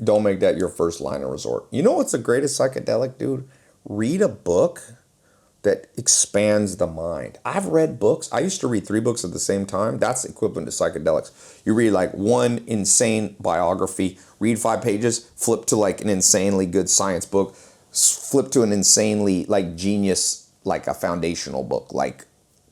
don't make that your first line of resort. You know what's the greatest psychedelic, dude? Read a book that expands the mind. I've read books. I used to read 3 books at the same time. That's equivalent to psychedelics. You read like one insane biography, read 5 pages, flip to like an insanely good science book, flip to an insanely like genius, like a foundational book, like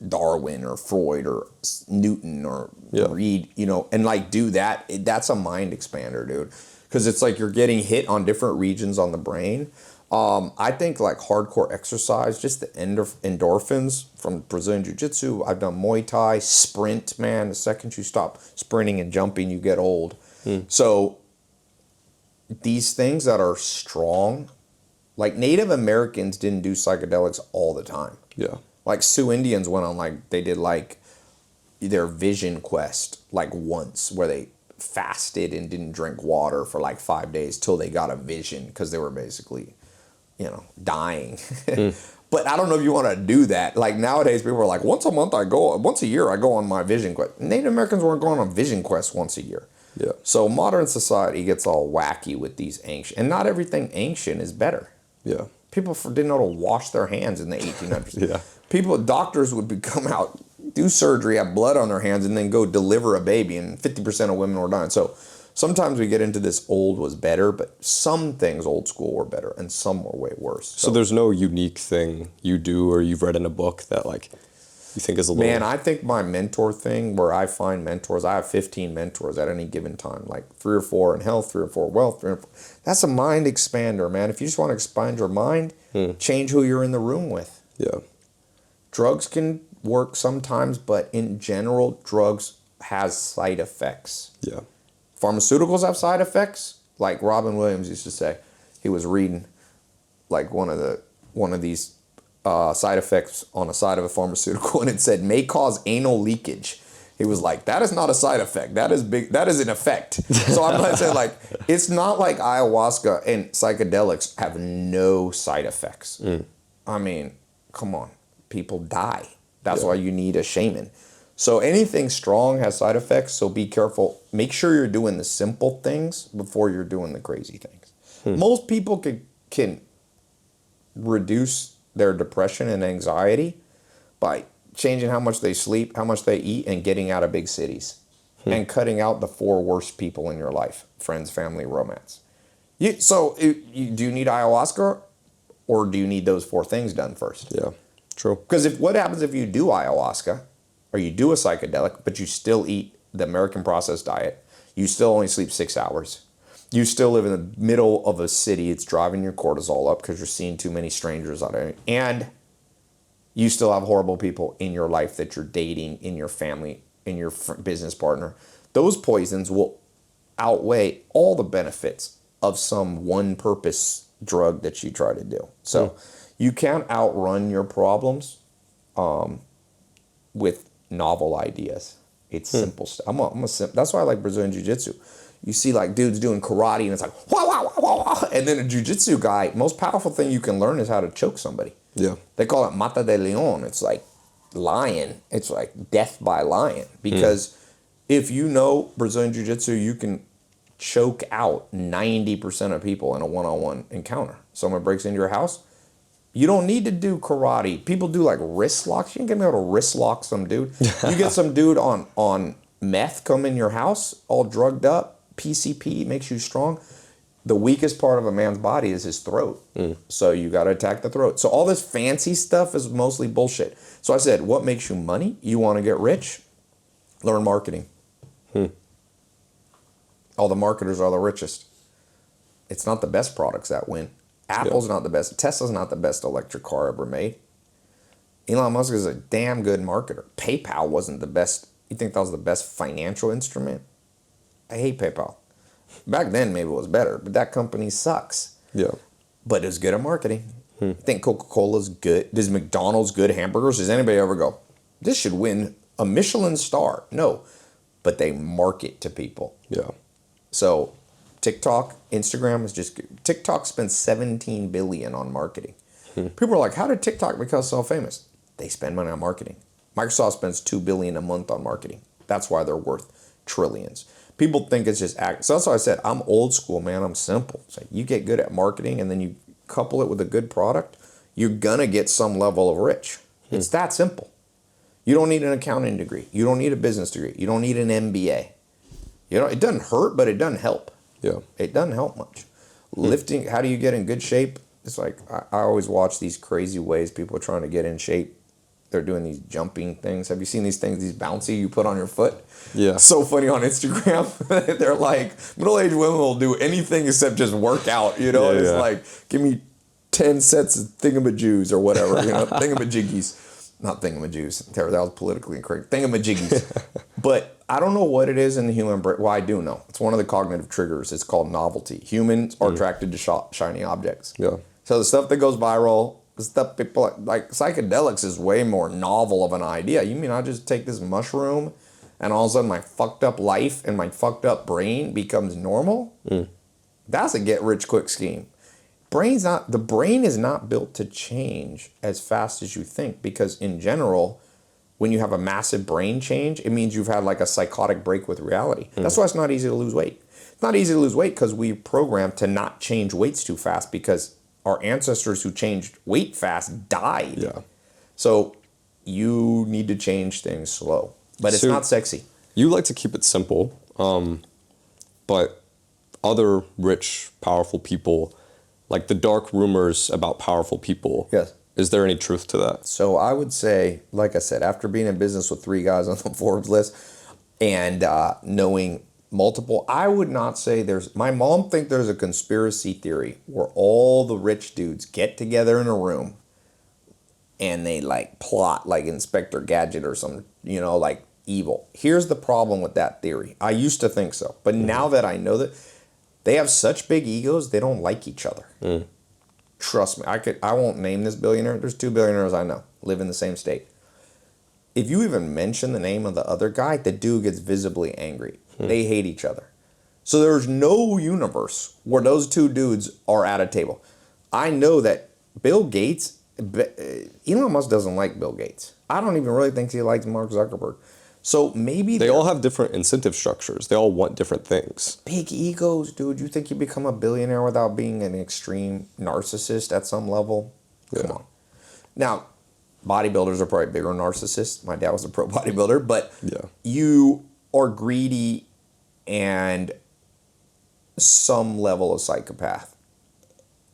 Darwin or Freud or Newton or Reed, you know, and like do that. That's a mind expander, dude. Because it's like you're getting hit on different regions on the brain. I think like hardcore exercise, just the endorphins from Brazilian Jiu-Jitsu. I've done Muay Thai, sprint, man. The second you stop sprinting and jumping, you get old. So these things that are strong, like Native Americans didn't do psychedelics all the time. Yeah. Like Sioux Indians went on like, they did like their vision quest like once where they fasted and didn't drink water for like 5 days till they got a vision because they were basically, you know, dying. But I don't know if you want to do that. Like nowadays people are like, once a year I go on my vision quest. Native Americans weren't going on vision quests once a year. Yeah. So modern society gets all wacky with these ancient, and not everything ancient is better. Yeah. People didn't know to wash their hands in the 1800s. Yeah. Doctors would come out, do surgery, have blood on their hands, and then go deliver a baby, and 50% of women were dying. So sometimes we get into this old was better, but some things old school were better, and some were way worse. So there's no unique thing you do or you've read in a book that like you think is a little... Man, I think my mentor thing, where I find mentors, I have 15 mentors at any given time, like 3 or 4 in health, 3 or 4 wealth, 3 or 4. That's a mind expander, man. If you just want to expand your mind, change who you're in the room with. Yeah. Drugs can work sometimes, but in general, drugs has side effects. Yeah. Pharmaceuticals have side effects, like Robin Williams used to say. He was reading like one of these side effects on the side of a pharmaceutical, and it said may cause anal leakage. He was like, that is not a side effect. That is an effect. So I'm not saying like, it's not like ayahuasca and psychedelics have no side effects. I mean, come on, people die. That's why you need a shaman. So anything strong has side effects, so be careful. Make sure you're doing the simple things before you're doing the crazy things. Most people can reduce their depression and anxiety by changing how much they sleep, how much they eat, and getting out of big cities. And cutting out the 4 worst people in your life: friends, family, romance. Do you need ayahuasca, or do you need those 4 things done first? Yeah, true. Because what happens if you do ayahuasca, or you do a psychedelic, but you still eat the American processed diet, you still only sleep 6 hours, you still live in the middle of a city, it's driving your cortisol up because you're seeing too many strangers out there, and you still have horrible people in your life that you're dating, in your family, in your business partner, those poisons will outweigh all the benefits of some one-purpose drug that you try to do. So you can't outrun your problems with novel ideas. It's simple stuff. That's why I like Brazilian Jiu-Jitsu. You see like dudes doing karate and it's like, wah, wah, wah, wah, wah. And then a Jiu-Jitsu guy, most powerful thing you can learn is how to choke somebody. Yeah. They call it mata de leon. It's like lion. It's like death by lion. Because if you know Brazilian Jiu-Jitsu, you can choke out 90% of people in a one-on-one encounter. Someone breaks into your house, you don't need to do karate. People do like wrist locks. You ain't gonna be able to wrist lock some dude. You get some dude on meth come in your house, all drugged up, PCP makes you strong. The weakest part of a man's body is his throat. So you got to attack the throat. So all this fancy stuff is mostly bullshit. So I said, what makes you money? You want to get rich? Learn marketing. All the marketers are the richest. It's not the best products that win. Apple's not the best. Tesla's not the best electric car ever made. Elon Musk is a damn good marketer. PayPal wasn't the best. You think that was the best financial instrument? I hate PayPal. Back then, maybe it was better, but that company sucks. Yeah. But it's good at marketing. You think Coca-Cola's good? Does McDonald's good hamburgers? Does anybody ever go, this should win a Michelin star? No. But they market to people. Yeah. So TikTok, Instagram is just good. TikTok spends $17 billion on marketing. People are like, how did TikTok become so famous? They spend money on marketing. Microsoft spends $2 billion a month on marketing. That's why they're worth trillions. People think it's just act. So that's why I said I'm old school, man. I'm simple. It's like you get good at marketing and then you couple it with a good product, you're gonna get some level of rich. It's that simple. You don't need an accounting degree. You don't need a business degree. You don't need an MBA. You know, it doesn't hurt, but it doesn't help. Yeah. It doesn't help much. Lifting, how do you get in good shape? It's like I always watch these crazy ways people are trying to get in shape. they're doing these jumping things. Have you seen these things, these bouncy you put on your foot? Yeah. So funny on Instagram. They're like, middle-aged women will do anything except just work out, you know? Yeah, It's yeah. like, give me 10 sets of thingamajiggies or whatever, you know? Thingamajiggies. Not thingamajuice. That was politically incorrect. Thingamajiggies. But I don't know what it is in the human brain. Well, I do know. It's one of the cognitive triggers. It's called novelty. Humans are attracted to shiny objects. Yeah. So the stuff that goes viral, the stuff people like psychedelics is way more novel of an idea. You mean I just take this mushroom and all of a sudden my fucked up life and my fucked up brain becomes normal? That's a get rich quick scheme. The brain is not built to change as fast as you think, because in general, when you have a massive brain change, it means you've had like a psychotic break with reality. That's why it's not easy to lose weight. It's not easy to lose weight because we programmed to not change weights too fast, because our ancestors who changed weight fast died. Yeah. So you need to change things slow, but it's So- not sexy. You like to keep it simple, but other rich, powerful people, like the dark rumors about powerful people. Yes. Is there any truth to that? So I would say, like I said, after being in business with 3 guys on the Forbes list and knowing multiple, I would not say my mom think there's a conspiracy theory where all the rich dudes get together in a room and they like plot like Inspector Gadget or some, like evil. Here's the problem with that theory. I used to think so, but now that I know that they have such big egos, they don't like each other. Trust me, I won't name this billionaire. There's 2 billionaires I know live in the same state. If you even mention the name of the other guy, the dude gets visibly angry. They hate each other. So there's no universe where those 2 dudes are at a table. I know that Elon Musk doesn't like Bill Gates. I don't even really think he likes Mark Zuckerberg. So maybe They all have different incentive structures. They all want different things. big egos, dude. You think you become a billionaire without being an extreme narcissist at some level? Come on. Now, bodybuilders are probably bigger narcissists. My dad was a pro bodybuilder, but Yeah. you are greedy and some level of psychopath,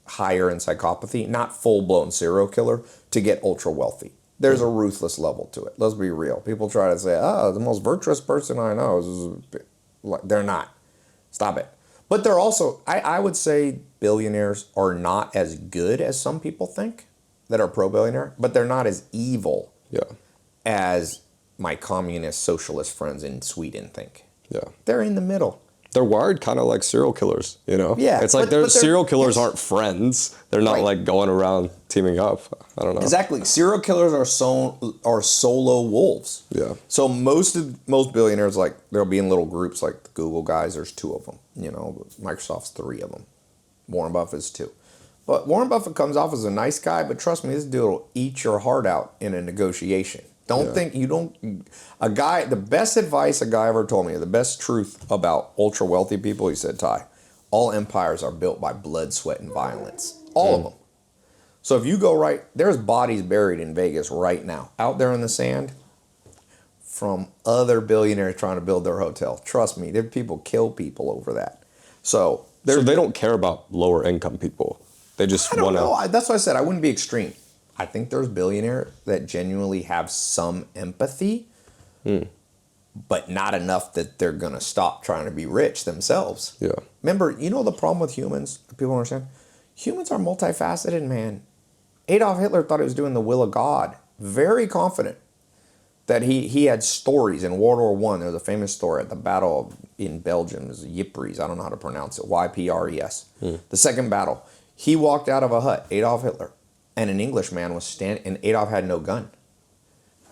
higher in psychopathy, not full-blown serial killer, to get ultra wealthy. There's a ruthless level to it. Let's be real. People try to say, the most virtuous person I know is... They're not. Stop it. But they're also... I would say billionaires are not as good as some people think that are pro-billionaire, but they're not as evil as my communist socialist friends in Sweden think. Yeah. They're in the middle. They're wired kind of like serial killers, Yeah, It's like but they're- serial killers yes. aren't friends. They're not Right. like going around teaming up. I don't know. Exactly. Serial killers are solo wolves. Yeah. So most billionaires, like, they'll be in little groups, like the Google guys. There's 2 of them. Microsoft's 3 of them. Warren Buffett's 2. But Warren Buffett comes off as a nice guy. But trust me, this dude will eat your heart out in a negotiation. The best advice a guy ever told me, the best truth about ultra wealthy people, he said, Ty, all empires are built by blood, sweat, and violence. All of them. So if you go there's bodies buried in Vegas right now, out there in the sand, from other billionaires trying to build their hotel. Trust me, people kill people over that. So they don't care about lower income people. They just I don't want know. to... That's why I said I wouldn't be extreme. I think there's billionaires that genuinely have some empathy, but not enough that they're going to stop trying to be rich themselves. Yeah. Remember, the problem with humans, people don't understand? Humans are multifaceted, man. Adolf Hitler thought he was doing the will of God. Very confident that he had stories in World War I. There was a famous story at the battle in Belgium. It was Ypres. I don't know how to pronounce it. Ypres. The second battle. He walked out of a hut, Adolf Hitler, and an Englishman was standing, and Adolf had no gun.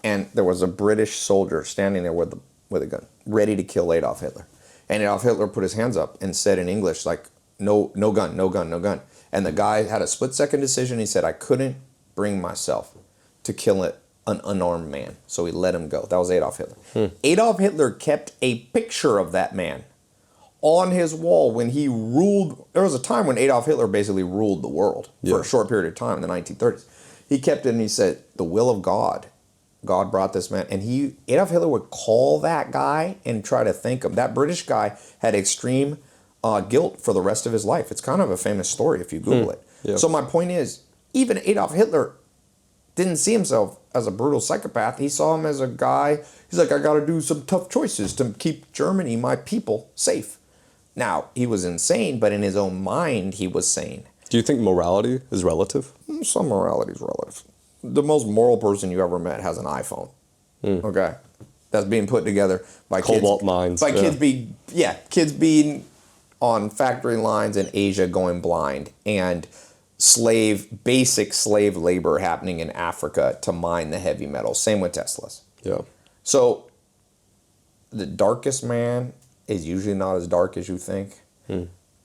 And there was a British soldier standing there with a gun, ready to kill Adolf Hitler. And Adolf Hitler put his hands up and said in English, like, no gun, no gun, no gun. And the guy had a split-second decision. He said, I couldn't bring myself to kill an unarmed man. So he let him go. That was Adolf Hitler. Adolf Hitler kept a picture of that man on his wall when he ruled. There was a time when Adolf Hitler basically ruled the world for a short period of time in the 1930s. He kept it and he said, the will of God. God brought this man. And Adolf Hitler would call that guy and try to thank him. That British guy had extreme guilt for the rest of his life. It's kind of a famous story if you Google it. Yeah. So my point is, even Adolf Hitler didn't see himself as a brutal psychopath. He saw him as a guy. He's like, I got to do some tough choices to keep Germany, my people, safe. Now, he was insane, but in his own mind, he was sane. Do you think morality is relative? Some morality is relative. The most moral person you ever met has an iPhone. Okay, that's being put together by Cobalt kids. minds. By kids being on factory lines in Asia going blind, and basic slave labor happening in Africa to mine the heavy metals. Same with Teslas. Yeah. So the darkest man is usually not as dark as you think.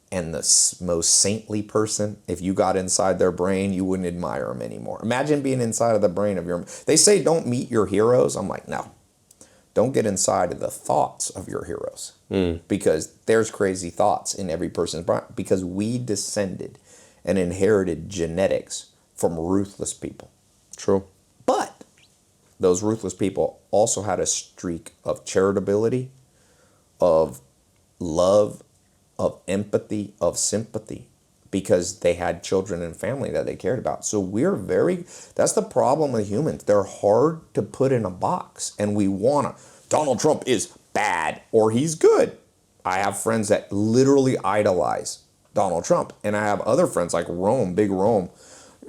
And the most saintly person, if you got inside their brain, you wouldn't admire them anymore. Imagine being inside of the brain of your... They say don't meet your heroes. I'm like, no. Don't get inside of the thoughts of your heroes. Because there's crazy thoughts in every person's brain. Because we descended and inherited genetics from ruthless people. True. But those ruthless people also had a streak of charitability, of love, of empathy, of sympathy, because they had children and family that they cared about. So that's the problem with humans. They're hard to put in a box, and Donald Trump is bad or he's good. I have friends that literally idolize Donald Trump, and I have other friends like Big Rome,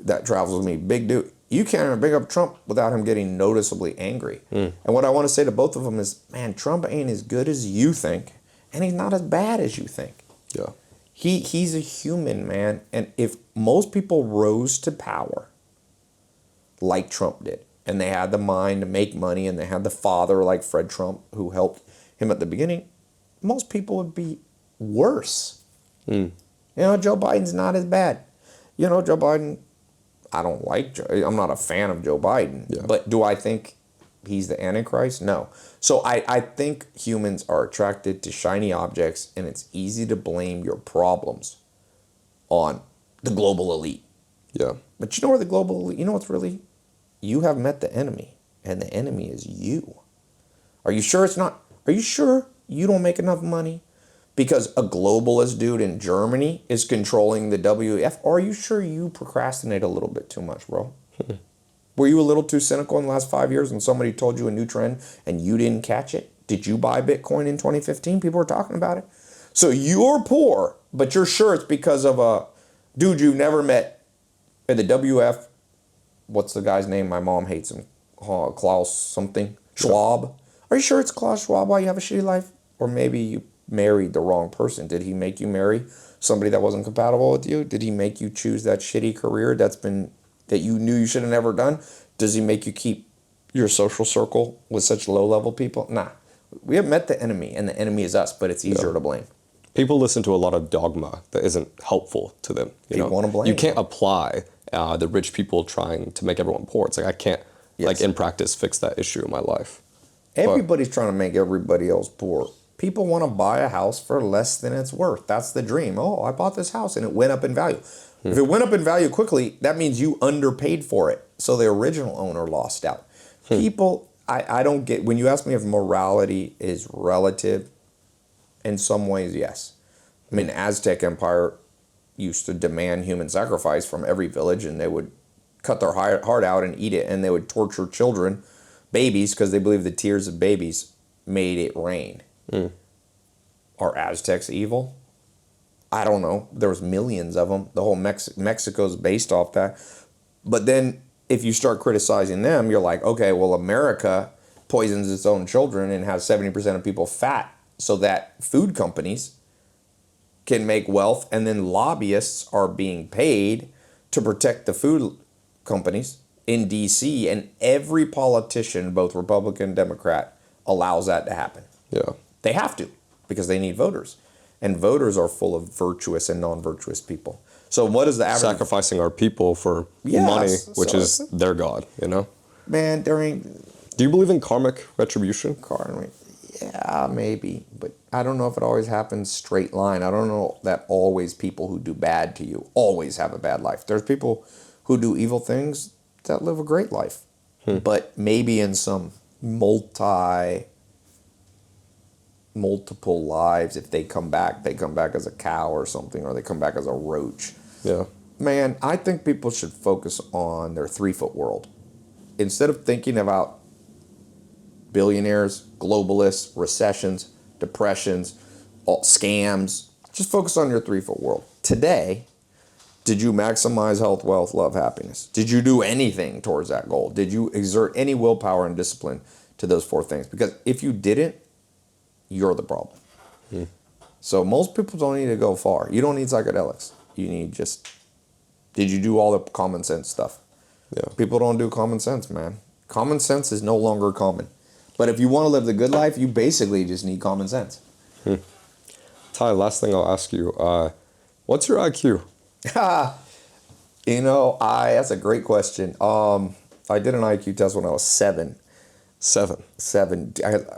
that travels with me. Big dude. You can't even bring up Trump without him getting noticeably angry. And what I want to say to both of them is, man, Trump ain't as good as you think, and he's not as bad as you think. Yeah. He's a human, man. And if most people rose to power like Trump did, and they had the mind to make money, and they had the father like Fred Trump who helped him at the beginning, most people would be worse. You know, Joe Biden's not as bad. You know, Joe Biden, I'm not a fan of Joe Biden. Yeah. But do I think he's the Antichrist? No. So I think humans are attracted to shiny objects, and it's easy to blame your problems on the global elite. Yeah. But you know where the global elite, you know what's really, you have met the enemy, and the enemy is you. Are you sure you don't make enough money because a globalist dude in Germany is controlling the WEF? Or are you sure you procrastinate a little bit too much, bro? Were you a little too cynical in the last 5 years when somebody told you a new trend and you didn't catch it? Did you buy Bitcoin in 2015? People were talking about it. So you're poor, but you're sure it's because of a dude you've never met at the WF. What's the guy's name? My mom hates him. Klaus something. Schwab. Are you sure it's Klaus Schwab why you have a shitty life? Or maybe you married the wrong person. Did he make you marry somebody that wasn't compatible with you? Did he make you choose that shitty career that you knew you should have never done? Does he make you keep your social circle with such low-level people? Nah. We have met the enemy, and the enemy is us, but it's easier to blame. People listen to a lot of dogma that isn't helpful to them. You want to blame. You can't apply the rich people trying to make everyone poor. It's like I can't, in practice, fix that issue in my life. Everybody's trying to make everybody else poor. People want to buy a house for less than it's worth. That's the dream. Oh, I bought this house, and it went up in value. If it went up in value quickly, that means you underpaid for it. So the original owner lost out. People, I don't get, when you ask me if morality is relative, in some ways, yes. I mean, Aztec Empire used to demand human sacrifice from every village, and they would cut their heart out and eat it, and they would torture children, babies, because they believed the tears of babies made it rain. Are Aztecs evil? I don't know. There was millions of them. The whole Mexico's based off that. But then if you start criticizing them, you're like, okay, well, America poisons its own children and has 70% of people fat so that food companies can make wealth, and then lobbyists are being paid to protect the food companies in D.C., and every politician, both Republican and Democrat, allows that to happen. Yeah. They have to, because they need voters. And voters are full of virtuous and non-virtuous people. So what is the average? Sacrificing our people for money, which is their God, you know? Man, Do you believe in karmic retribution? Yeah, maybe. But I don't know if it always happens straight line. I don't know that always people who do bad to you always have a bad life. There's people who do evil things that live a great life. But maybe in some multiple lives, if they come back as a cow or something, or they come back as a roach. Yeah. Man, I think people should focus on their 3-foot world. instead of thinking about billionaires, globalists, recessions, depressions, scams, just focus on your 3-foot world. Today, did you maximize health, wealth, love, happiness? Did you do anything towards that goal? Did you exert any willpower and discipline to those 4 things? Because if you didn't, you're the problem. So most people don't need to go far. You don't need psychedelics. You need just, did you do all the common sense stuff? Yeah. People don't do common sense, man. Common sense is no longer common. But if you want to live the good life, you basically just need common sense. Ty, last thing I'll ask you, what's your IQ? That's a great question. I did an IQ test when I was 7. 7.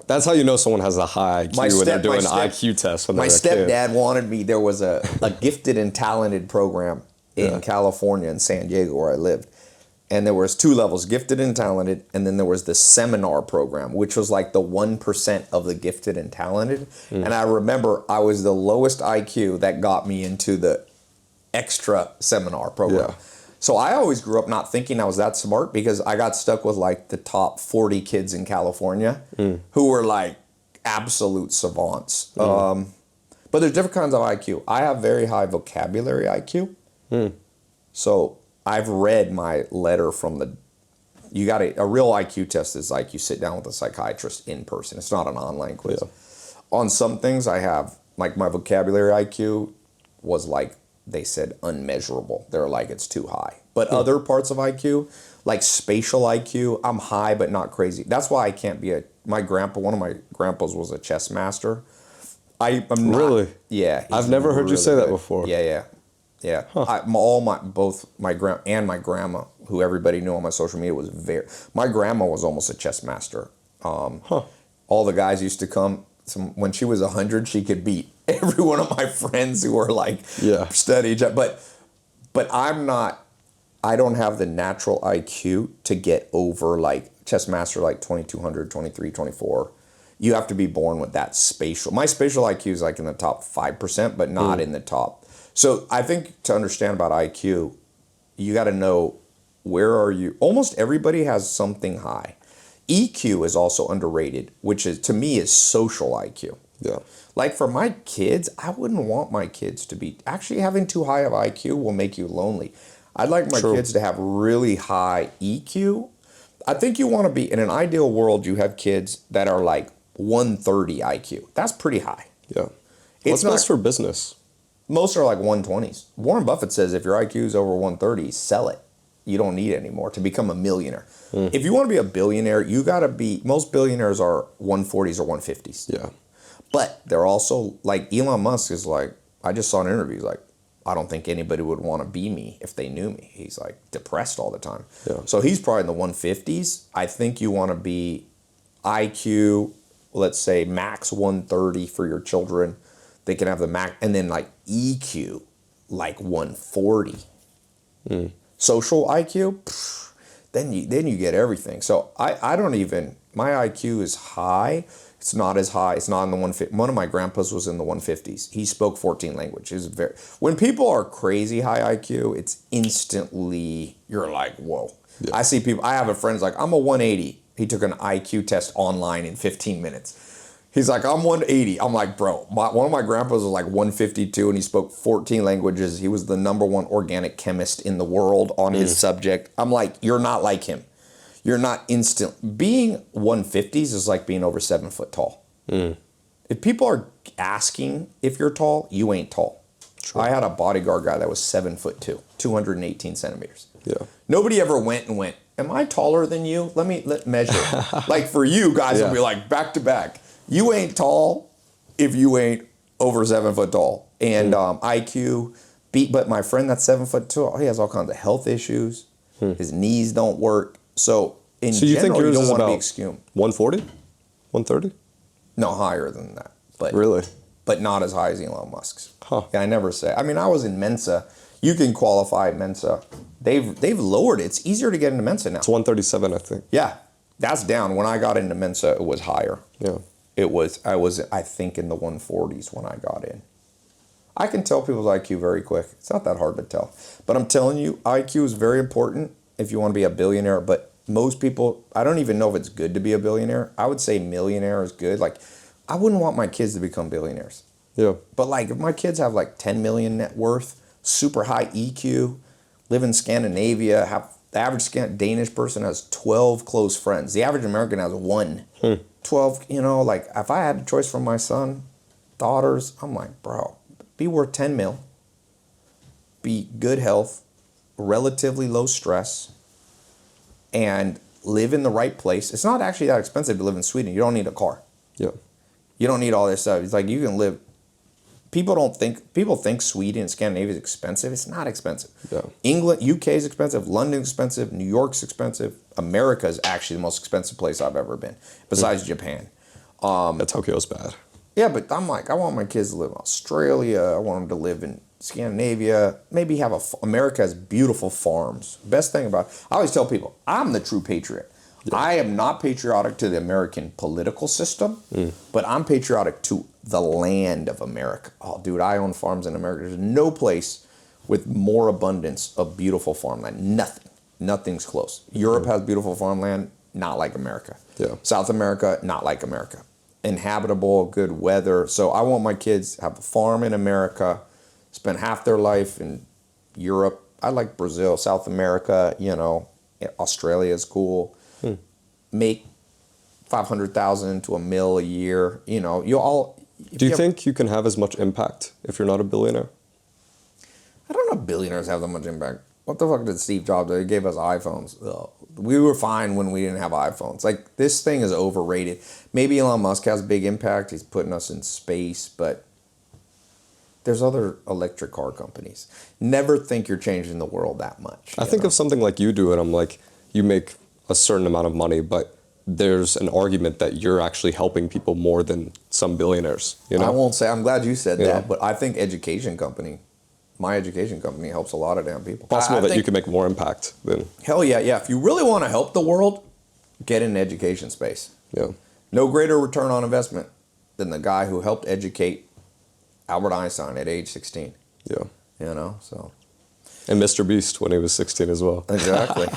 That's how you know someone has a high IQ when they're doing an IQ test when they're a kid. My stepdad wanted me. There was a gifted and talented program in California, in San Diego, where I lived. And there was 2 levels, gifted and talented, and then there was the seminar program, which was like the 1% of the gifted and talented. And I remember I was the lowest IQ that got me into the extra seminar program. Yeah. So I always grew up not thinking I was that smart because I got stuck with like the top 40 kids in California who were like absolute savants. But there's different kinds of IQ. I have very high vocabulary IQ. So I've read my letter from a real IQ test is like you sit down with a psychiatrist in person. It's not an online quiz. Yeah. On some things I have, like my vocabulary IQ was like, they said unmeasurable. They're like, it's too high. But other parts of IQ, like spatial IQ, I'm high but not crazy. That's why I can't be one of my grandpas was a chess master. I'm not. Really? Yeah. I've never heard you say that before. Yeah. Huh. Both my grandma and my grandma, who everybody knew on my social media, my grandma was almost a chess master. All the guys used to come. When she was 100, she could beat every one of my friends who were like study. But I don't have the natural IQ to get over like chess master, like 2200, 23, 24. You have to be born with that spatial. My spatial IQ is like in the top 5%, but not in the top. So I think to understand about IQ, you got to know where are you. Almost everybody has something high. EQ is also underrated, which is to me is social IQ. Yeah. Like for my kids, I wouldn't want my kids to be actually having too high of IQ will make you lonely. I'd like my kids to have really high EQ. I think you want to be in an ideal world. You have kids that are like 130 IQ. That's pretty high. Yeah. What's best for business? Most are like 120s. Warren Buffett says if your IQ is over 130, sell it. You don't need it anymore to become a millionaire. If you want to be a billionaire, you got to be, most billionaires are 140s or 150s. Yeah. But they're also, like Elon Musk is like, I just saw an interview, he's like, I don't think anybody would want to be me if they knew me. He's like depressed all the time. Yeah. So he's probably in the 150s. I think you want to be IQ, let's say max 130 for your children. They can have the max, and then like EQ, like 140. Social IQ, then you get everything. So I don't even, my IQ is high. It's not as high. It's not in the 150. One of my grandpas was in the 150s. He spoke 14 languages. When people are crazy high IQ, it's instantly, you're like, whoa. Yeah. I see people, I have a friend like, I'm a 180. He took an IQ test online in 15 minutes. He's like, I'm 180. I'm like, bro, one of my grandpas was like 152 and he spoke 14 languages. He was the #1 organic chemist in the world on his subject. I'm like, you're not like him. You're not instant. Being 150s is like being over 7 foot tall. If people are asking if you're tall, you ain't tall. True. I had a bodyguard guy that was 7'2", 218 centimeters. Yeah. Nobody ever went, am I taller than you? Let measure. Like for you guys, it'll be like back to back. You ain't tall if you ain't over 7 foot tall. And IQ, but my friend that's 7 foot tall, he has all kinds of health issues. His knees don't work. So in general, you think yours you don't is want to about be extreme. 140? 130? No, higher than that. But really? But not as high as Elon Musk's. Huh. Yeah, I never say. I mean, I was in Mensa. You can qualify at Mensa. They've lowered it. It's easier to get into Mensa now. It's 137, I think. Yeah, that's down. When I got into Mensa, it was higher. Yeah. I was, I think, in the 140s when I got in. I can tell people's IQ very quick. It's not that hard to tell. But I'm telling you, IQ is very important if you want to be a billionaire. But most people, I don't even know if it's good to be a billionaire. I would say millionaire is good. Like, I wouldn't want my kids to become billionaires. Yeah. But like, if my kids have like 10 million net worth, super high EQ, live in Scandinavia, have the average Danish person has 12 close friends. The average American has one. 12, you know, like if I had a choice for my son, daughters, I'm like, bro, be worth 10 mil, be good health, relatively low stress, and live in the right place. It's not actually that expensive to live in Sweden. You don't need a car. Yeah. You don't need all this stuff. It's like you can live. People think Sweden and Scandinavia is expensive. It's not expensive. Yeah. England, UK is expensive. London's expensive. New York's expensive. America is actually the most expensive place I've ever been, besides Japan. Tokyo's bad. Yeah, but I'm like, I want my kids to live in Australia. I want them to live in Scandinavia. Maybe have America has beautiful farms. Best thing about I always tell people, I'm the true patriot. Yeah. I am not patriotic to the American political system, but I'm patriotic to the land of America. Oh, dude, I own farms in America. There's no place with more abundance of beautiful farmland. Nothing's close. Europe has beautiful farmland, not like America. Yeah. South America, not like America. Inhabitable, good weather. So I want my kids to have a farm in America, spend half their life in Europe. I like Brazil, South America, you know, Australia is cool. Make 500,000 to $1 million a year. You know, Do you think you can have as much impact if you're not a billionaire? I don't know if billionaires have that much impact. What the fuck did Steve Jobs do? He gave us iPhones. Ugh. We were fine when we didn't have iPhones. Like, this thing is overrated. Maybe Elon Musk has a big impact. He's putting us in space, but there's other electric car companies. Never think you're changing the world that much. I think of something like you do, and I'm like, you make a certain amount of money, but there's an argument that you're actually helping people more than some billionaires. You know? I won't say, I'm glad you said that, but I think my education company helps a lot of damn people. Possible that you can make more impact than... Hell yeah. If you really want to help the world, get in the education space. Yeah. No greater return on investment than the guy who helped educate Albert Einstein at age 16. Yeah. You know, so... And Mr. Beast when he was 16 as well. Exactly.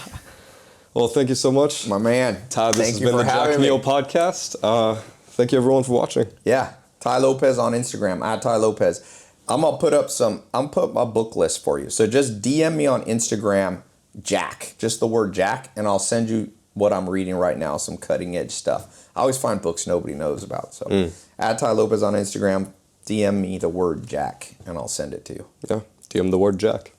Well, thank you so much. My man. Ty, this has been the Jack Neel Podcast. Thank you everyone for watching. Yeah. Ty Lopez on Instagram, at Ty Lopez. I'm going to put my book list for you. So just DM me on Instagram, Jack, just the word Jack, and I'll send you what I'm reading right now, some cutting edge stuff. I always find books nobody knows about. So at Ty Lopez on Instagram, DM me the word Jack, and I'll send it to you. Yeah, DM the word Jack.